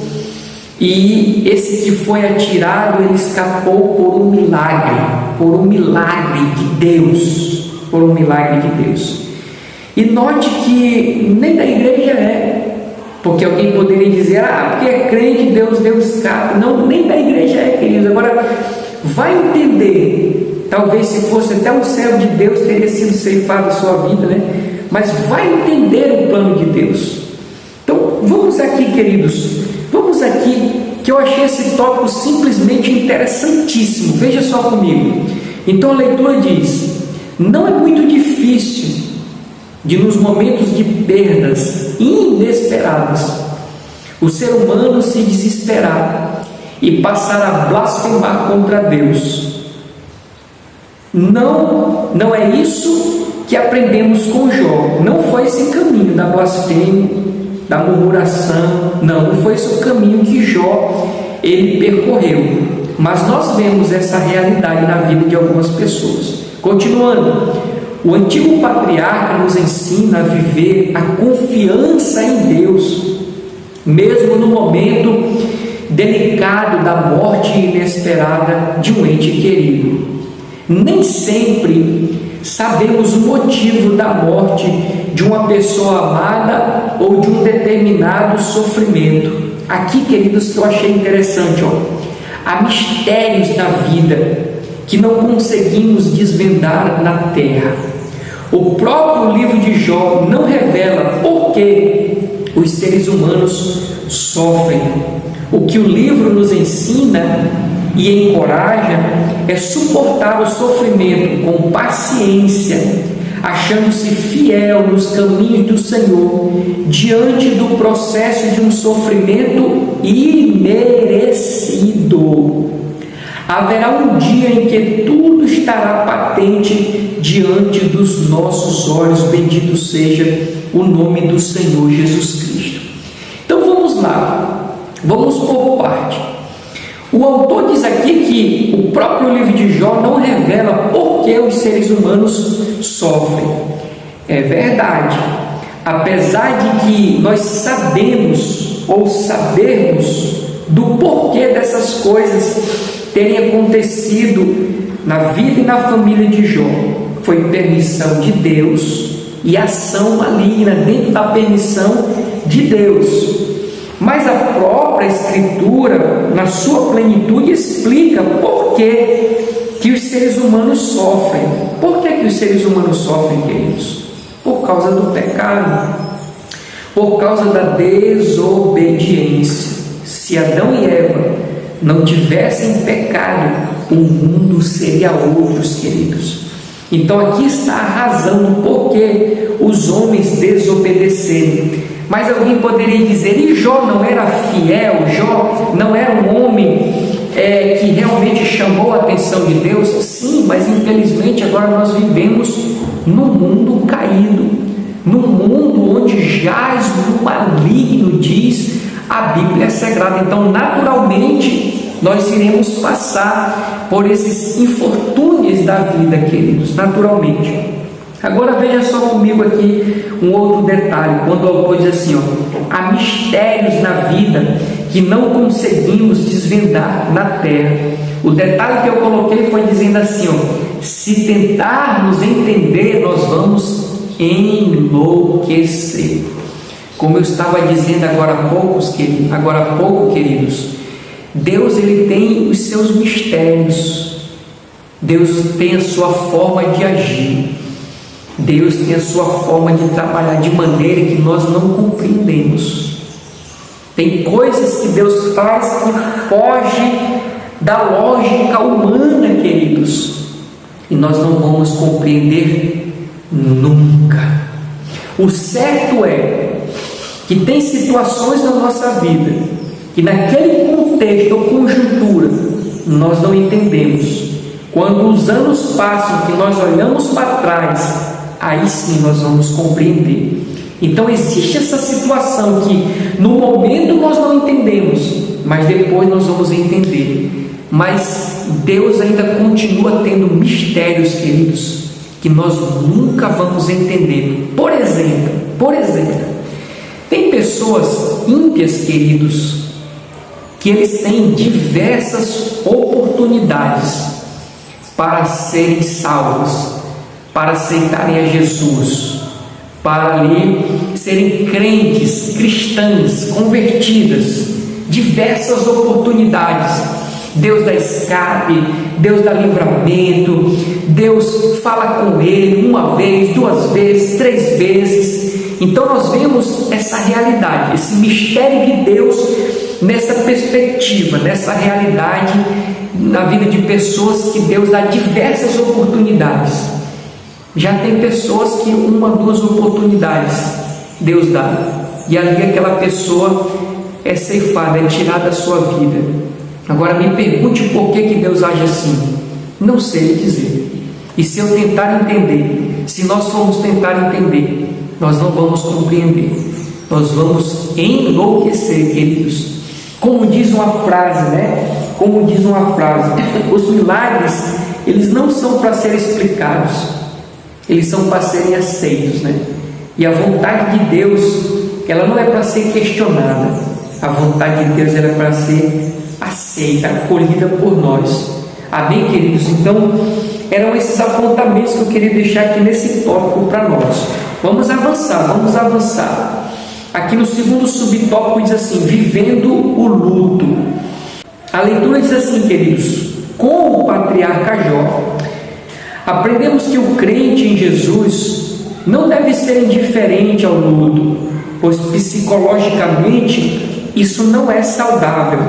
e esse que foi atirado, ele escapou por um milagre de Deus, E note que nem da igreja porque alguém poderia dizer, porque é crente, Deus escapa. Não, nem da igreja queridos. Agora, vai entender, talvez se fosse até um servo de Deus, teria sido ceifado a sua vida, Mas vai entender o plano de Deus. Então, vamos aqui, queridos, que eu achei esse tópico simplesmente interessantíssimo. Veja só comigo. Então a leitura diz: não é muito difícil de, nos momentos de perdas inesperadas, o ser humano se desesperar e passar a blasfemar contra Deus. Não é isso que aprendemos com Jó. Não foi esse caminho da blasfêmia, da murmuração, não foi esse o caminho que Jó ele percorreu. Mas nós vemos essa realidade na vida de algumas pessoas. Continuando, o antigo patriarca nos ensina a viver a confiança em Deus, mesmo no momento delicado da morte inesperada de um ente querido. Nem sempre sabemos o motivo da morte de uma pessoa amada ou de um determinado sofrimento. Aqui, queridos, que eu achei interessante, há mistérios da vida que não conseguimos desvendar na terra. O próprio livro de Jó não revela por que os seres humanos sofrem. O que o livro nos ensina e encoraja é suportar o sofrimento com paciência, achando-se fiel nos caminhos do Senhor, diante do processo de um sofrimento imerecido. Haverá um dia em que tudo estará patente diante dos nossos olhos. Bendito seja o nome do Senhor Jesus Cristo. Então vamos lá, vamos por parte. O autor diz aqui que o próprio livro de Jó não revela por que os seres humanos sofrem. É verdade, apesar de que nós sabemos ou sabermos do porquê dessas coisas terem acontecido na vida e na família de Jó, foi permissão de Deus e ação maligna dentro da permissão de Deus. Mas a própria Escritura, na sua plenitude, explica por que os seres humanos sofrem. Por que os seres humanos sofrem, queridos? Por causa do pecado, por causa da desobediência. Se Adão e Eva não tivessem pecado, o mundo seria outro, queridos. Então aqui está a razão do porquê os homens desobedeceram. Mas alguém poderia dizer, e Jó não era fiel? Jó não era um homem que realmente chamou a atenção de Deus? Sim, mas infelizmente agora nós vivemos num mundo caído, num mundo onde jaz o maligno, diz a Bíblia Sagrada. Então naturalmente nós iremos passar por esses infortúnios da vida, queridos, naturalmente. Agora veja só comigo aqui um outro detalhe, quando o autor diz assim, há mistérios na vida que não conseguimos desvendar na terra. O detalhe que eu coloquei foi dizendo assim, se tentarmos entender, nós vamos enlouquecer. Como eu estava dizendo agora há pouco, queridos, Deus ele tem os seus mistérios, Deus tem a sua forma de agir, Deus tem a sua forma de trabalhar de maneira que nós não compreendemos. Tem coisas que Deus faz que foge da lógica humana, queridos, e nós não vamos compreender nunca. O certo é que tem situações na nossa vida que naquele contexto ou conjuntura nós não entendemos. Quando os anos passam, que nós olhamos para trás, aí sim nós vamos compreender. Então existe essa situação que no momento nós não entendemos, mas depois nós vamos entender. Mas Deus ainda continua tendo mistérios, queridos, que nós nunca vamos entender. Por exemplo, tem pessoas ímpias, queridos, que eles têm diversas oportunidades para serem salvos, para aceitarem a Jesus, para ali serem crentes, cristãs, convertidas, diversas oportunidades. Deus dá escape, Deus dá livramento, Deus fala com ele uma vez, duas vezes, três vezes. Então nós vemos essa realidade, esse mistério de Deus nessa perspectiva, nessa realidade na vida de pessoas que Deus dá diversas oportunidades. Já tem pessoas que uma, duas oportunidades Deus dá, e ali aquela pessoa é ceifada, é tirada da sua vida. Agora me pergunte por que Deus age assim. Não sei dizer. E se eu tentar entender, se nós formos tentar entender, nós não vamos compreender. Nós vamos enlouquecer, queridos. Como diz uma frase, os milagres, eles não são para serem explicados, eles são para serem aceitos, E a vontade de Deus, ela não é para ser questionada. A vontade de Deus, ela é para ser aceita, acolhida por nós. Amém, queridos? Então, eram esses apontamentos que eu queria deixar aqui nesse tópico para nós. Vamos avançar. Aqui no segundo subtópico diz assim: vivendo o luto. A leitura diz assim, queridos: com o patriarca Jó, aprendemos que o crente em Jesus não deve ser indiferente ao luto, pois psicologicamente isso não é saudável.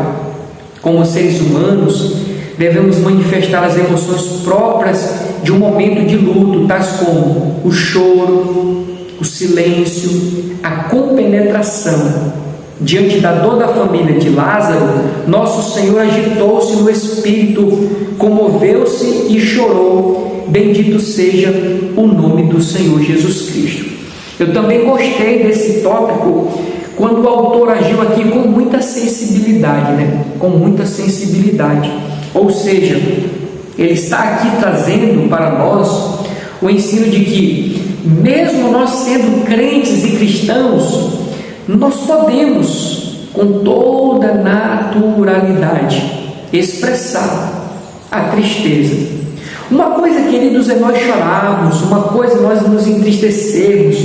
Como seres humanos, devemos manifestar as emoções próprias de um momento de luto, tais como o choro, o silêncio, a compenetração. Diante da dor da família de Lázaro, nosso Senhor agitou-se no espírito, comoveu-se e chorou. Bendito seja o nome do Senhor Jesus Cristo. Eu também gostei desse tópico quando o autor agiu aqui com muita sensibilidade, Com muita sensibilidade. Ou seja, ele está aqui trazendo para nós o ensino de que, mesmo nós sendo crentes e cristãos, nós podemos, com toda naturalidade, expressar a tristeza. Uma coisa, queridos, é nós chorarmos, uma coisa é nós nos entristecermos,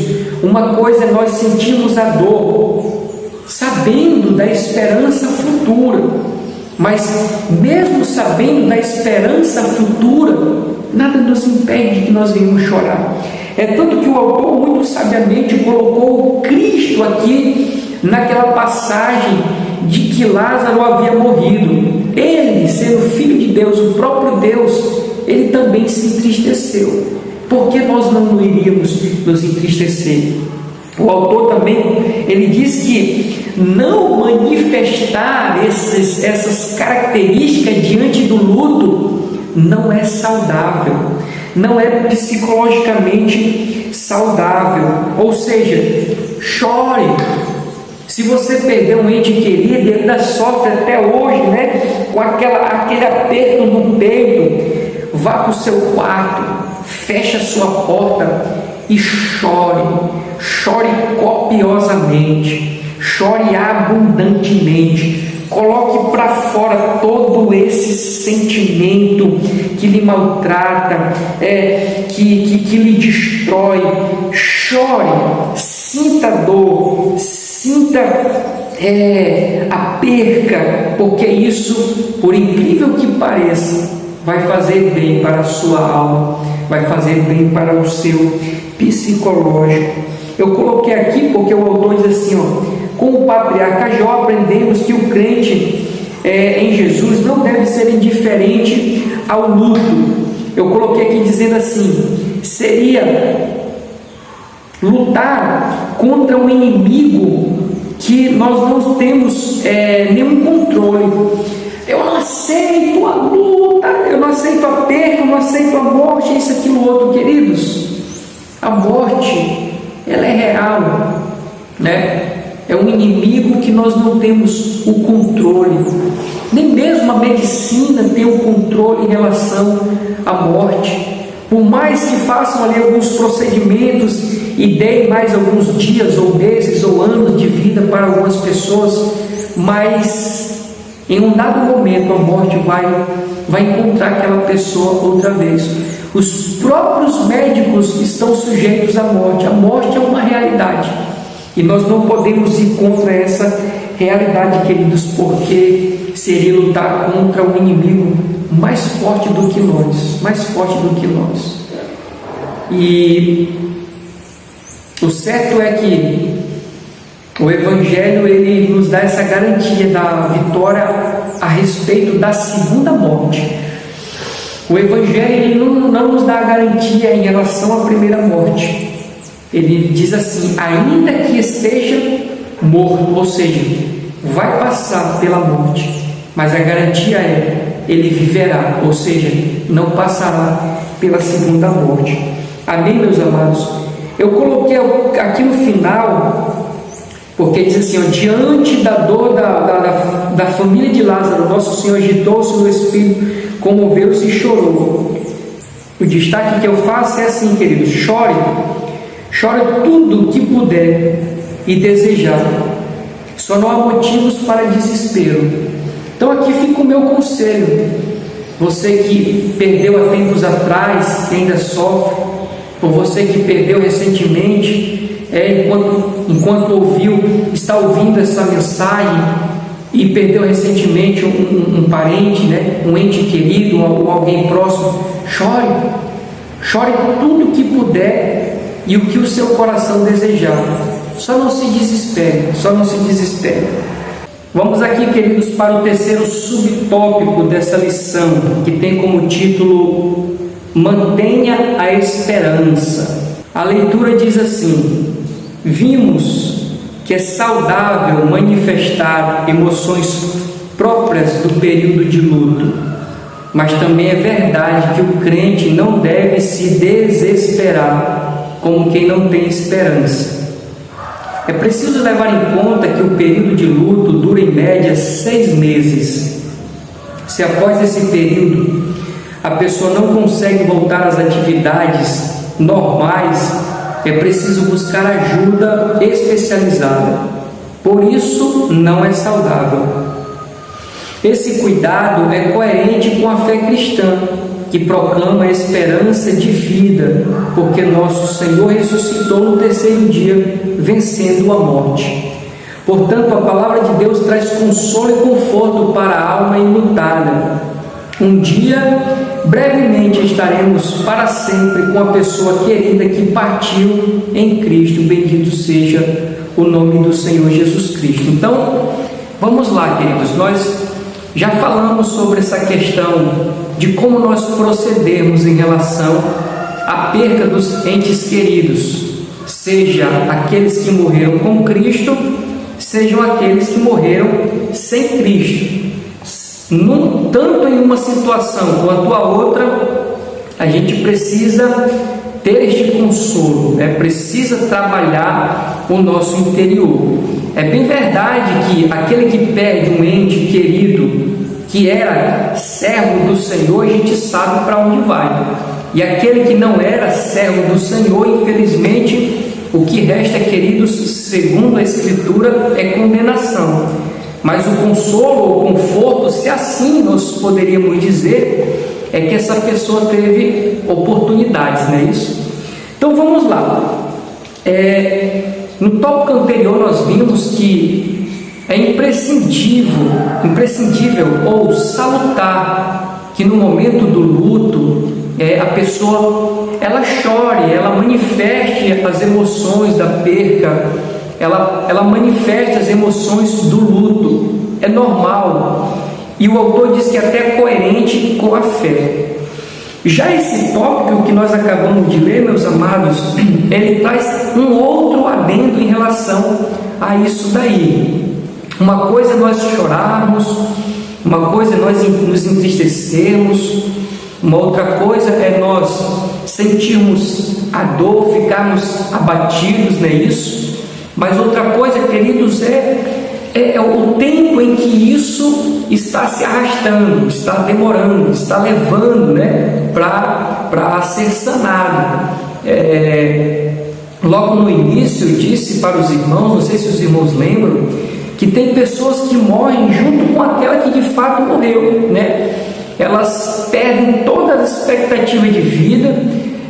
uma coisa é nós sentirmos a dor, sabendo da esperança futura. Mas mesmo sabendo da esperança futura, nada nos impede de que nós venhamos chorar. É tanto que o autor muito sabiamente colocou Cristo aqui naquela passagem de que Lázaro havia morrido. Ele, sendo filho de Deus, o próprio Deus, ele também se entristeceu. Por que nós não iríamos nos entristecer? O autor também, ele diz que não manifestar essas características diante do luto não é saudável, não é psicologicamente saudável. Ou seja, chore. Se você perder um ente querido, ele ainda sofre até hoje, com aquele aperto no peito, vá para o seu quarto, feche a sua porta e chore copiosamente, chore abundantemente, coloque para fora todo esse sentimento que lhe maltrata, que lhe destrói. Chore, sinta dor, sinta a perca, porque isso, por incrível que pareça, vai fazer bem para a sua alma, vai fazer bem para o seu psicológico. Eu coloquei aqui porque o autor diz assim, com o patriarca Jó aprendemos que o crente em Jesus não deve ser indiferente ao luto. Eu coloquei aqui dizendo assim, seria lutar contra um inimigo que nós não temos nenhum controle. Eu não aceito a luta, eu não aceito a perda, eu não aceito a morte, isso, aquilo, outro. Queridos, a morte, ela é real, né? É um inimigo que nós não temos o controle, nem mesmo a medicina tem o controle em relação à morte. Por mais que façam ali alguns procedimentos e deem mais alguns dias, ou meses, ou anos de vida para algumas pessoas, mas em um dado momento a morte vai encontrar aquela pessoa outra vez. Os próprios médicos estão sujeitos à morte. A morte é uma realidade e nós não podemos ir contra essa realidade, queridos, porque seria lutar contra um inimigo mais forte do que nós, mais forte do que nós. E o certo é que o Evangelho, ele nos dá essa garantia da vitória a respeito da segunda morte. O Evangelho, ele não nos dá a garantia em relação à primeira morte. Ele diz assim: ainda que esteja morto, ou seja, vai passar pela morte, mas a garantia é: ele viverá, ou seja, não passará pela segunda morte. Amém, meus amados? Eu coloquei aqui no final, porque diz assim, ó, diante da dor da família de Lázaro, nosso Senhor agitou-se no espírito, comoveu-se e chorou. O destaque que eu faço é assim, queridos: chore tudo o que puder e desejar, só não há motivos para desespero. Então aqui fica o meu conselho: você que perdeu há tempos atrás, que ainda sofre, ou você que perdeu recentemente, enquanto está ouvindo essa mensagem e perdeu recentemente um parente, né, um ente querido, ou alguém próximo, chore tudo o que puder e o que o seu coração desejar. Só não se desespere, Vamos aqui, queridos, para o terceiro subtópico dessa lição, que tem como título: mantenha a esperança. A leitura diz assim: vimos que é saudável manifestar emoções próprias do período de luto, mas também é verdade que o crente não deve se desesperar como quem não tem esperança. É preciso levar em conta que o período de luto dura em média 6 meses. Se após esse período a pessoa não consegue voltar às atividades normais, é preciso buscar ajuda especializada. Por isso, não é saudável. Esse cuidado é coerente com a fé cristã, que proclama a esperança de vida, porque nosso Senhor ressuscitou no terceiro dia, vencendo a morte. Portanto, a palavra de Deus traz consolo e conforto para a alma enlutada. Um dia, brevemente, estaremos para sempre com a pessoa querida que partiu em Cristo. Bendito seja o nome do Senhor Jesus Cristo. Então, vamos lá, queridos. Nós já falamos sobre essa questão de como nós procedermos em relação à perda dos entes queridos, seja aqueles que morreram com Cristo, sejam aqueles que morreram sem Cristo. Tanto em uma situação quanto a outra, a gente precisa ter este consolo, precisa trabalhar o nosso interior. É bem verdade que aquele que perde um ente querido, que era servo do Senhor, a gente sabe para onde vai. E aquele que não era servo do Senhor, infelizmente, o que resta, queridos, segundo a Escritura, é condenação. Mas o consolo, o conforto, se assim nós poderíamos dizer, é que essa pessoa teve oportunidades, não é isso? Então vamos lá. No tópico anterior nós vimos que é imprescindível ou salutar que no momento do luto a pessoa ela chore, ela manifeste as emoções da perca, ela manifeste as emoções do luto. É normal, e o autor diz que até é coerente com a fé. Já esse tópico que nós acabamos de ler, meus amados, ele traz um outro adendo em relação a isso daí. Uma coisa é nós chorarmos, Uma coisa é nós nos entristecermos, uma outra coisa é nós sentirmos a dor, ficarmos abatidos, não é isso? Mas outra coisa, queridos, é o tempo em que isso está se arrastando, está demorando, está levando, né, para ser sanado. Logo no início eu disse para os irmãos, não sei se os irmãos lembram, que tem pessoas que morrem junto com aquela que de fato morreu, né? Elas perdem toda a expectativa de vida,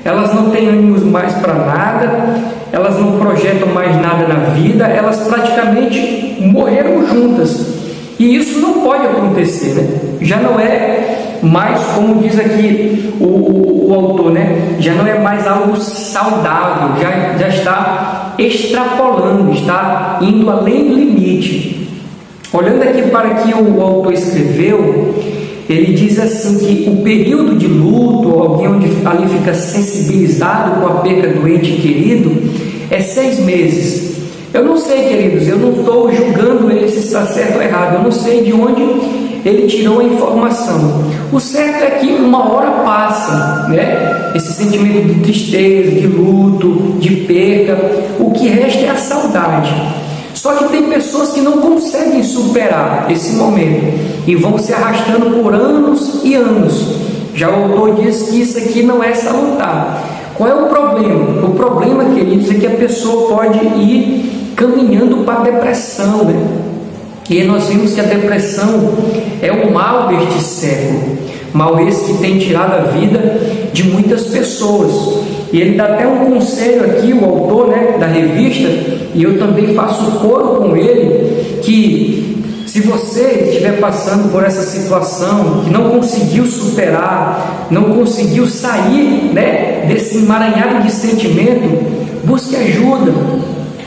elas não têm ânimos mais para nada, elas não projetam mais nada na vida, elas praticamente morreram juntas. E isso não pode acontecer, né? Já não é mais, como diz aqui o autor, né? Já não é mais algo saudável, já está extrapolando, está indo além do limite. Olhando aqui para que o autor escreveu, ele diz assim que o período de luto, alguém onde ali fica sensibilizado com a perda do ente querido, é 6 meses. Eu não sei, queridos, eu não estou julgando ele se está certo ou errado, eu não sei de onde ele tirou a informação. O certo é que uma hora passa, né? Esse sentimento de tristeza, de luto, de perda, o que resta é a saudade. Só que tem pessoas que não conseguem superar esse momento e vão se arrastando por anos e anos. Já o autor diz que isso aqui não é salutar. Qual é o problema? O problema, queridos, é que a pessoa pode ir caminhando para a depressão, né? E nós vimos que a depressão é o mal deste século, mal esse que tem tirado a vida de muitas pessoas. E ele dá até um conselho aqui, o autor, né, da revista, e eu também faço coro com ele, que se você estiver passando por essa situação, que não conseguiu superar, não conseguiu sair, né, desse emaranhado de sentimento, busque ajuda,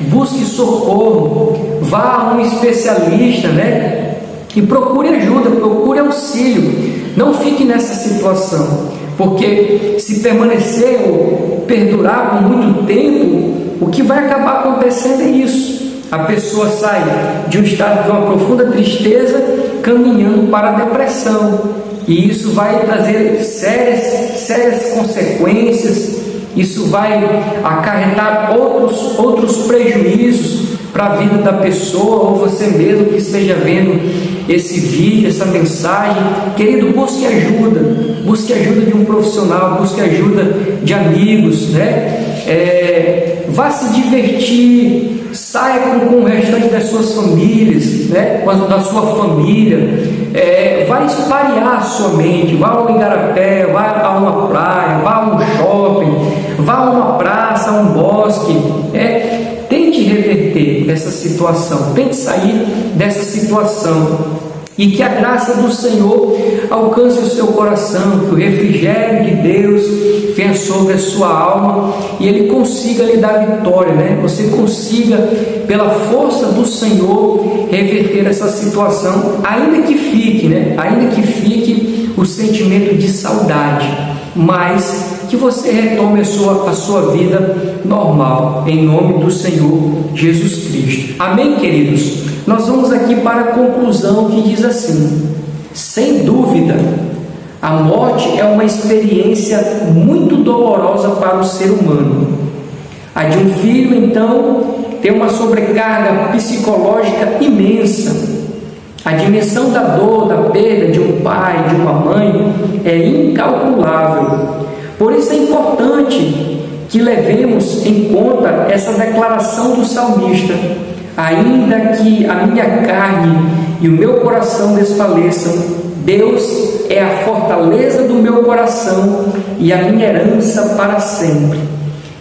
busque socorro, vá a um especialista, né, e procure ajuda, procure auxílio. Não fique nessa situação, porque se permanecer ou perdurar por muito tempo, o que vai acabar acontecendo é isso. A pessoa sai de um estado de uma profunda tristeza, caminhando para a depressão, e isso vai trazer sérias consequências. Isso vai acarretar outros prejuízos para a vida da pessoa, ou você mesmo que esteja vendo esse vídeo, essa mensagem. Querido, busque ajuda de um profissional, busque ajuda de amigos, né? Vá se divertir, saia com o restante das suas famílias, né? Da sua família, vá espalhar a sua mente, vá a um igarapé, vá a uma praia, vá a um shopping, vá a uma praça, a um bosque, tente reverter essa situação, tente sair dessa situação, e que a graça do Senhor alcance o seu coração, que o refrigério de Deus venha sobre a sua alma e Ele consiga lhe dar vitória, né? Você consiga, pela força do Senhor, reverter essa situação, ainda que fique, né? Ainda que fique o sentimento de saudade, mas que você retome a sua vida normal, em nome do Senhor Jesus Cristo. Amém, queridos? Nós vamos aqui para a conclusão, que diz assim: sem dúvida, a morte é uma experiência muito dolorosa para o ser humano. A de um filho, então, tem uma sobrecarga psicológica imensa. A dimensão da dor, da perda de um pai, de uma mãe, é incalculável. Por isso é importante que levemos em conta essa declaração do salmista: ainda que a minha carne e o meu coração desfaleçam, Deus é a fortaleza do meu coração e a minha herança para sempre.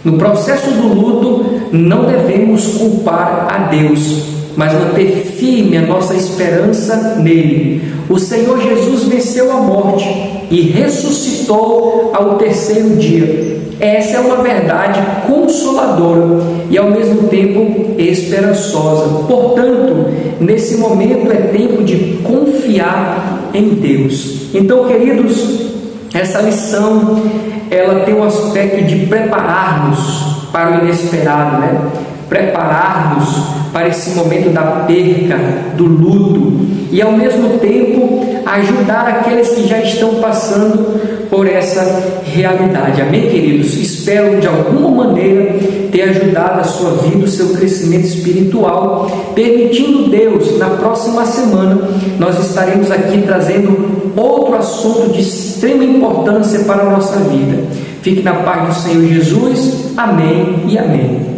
No processo do luto, não devemos culpar a Deus, mas manter firme a nossa esperança nele. O Senhor Jesus venceu a morte e ressuscitou ao terceiro dia. Essa é uma verdade consoladora e ao mesmo tempo esperançosa. Portanto, nesse momento é tempo de confiar em Deus. Então, queridos, essa lição, ela tem um aspecto de preparar-nos para o inesperado, né? Preparar-nos para esse momento da perca, do luto, e ao mesmo tempo ajudar aqueles que já estão passando por essa realidade. Amém, queridos? Espero de alguma maneira ter ajudado a sua vida, o seu crescimento espiritual. Permitindo Deus, na próxima semana nós estaremos aqui trazendo outro assunto de extrema importância para a nossa vida. Fique na paz do Senhor Jesus. Amém e amém.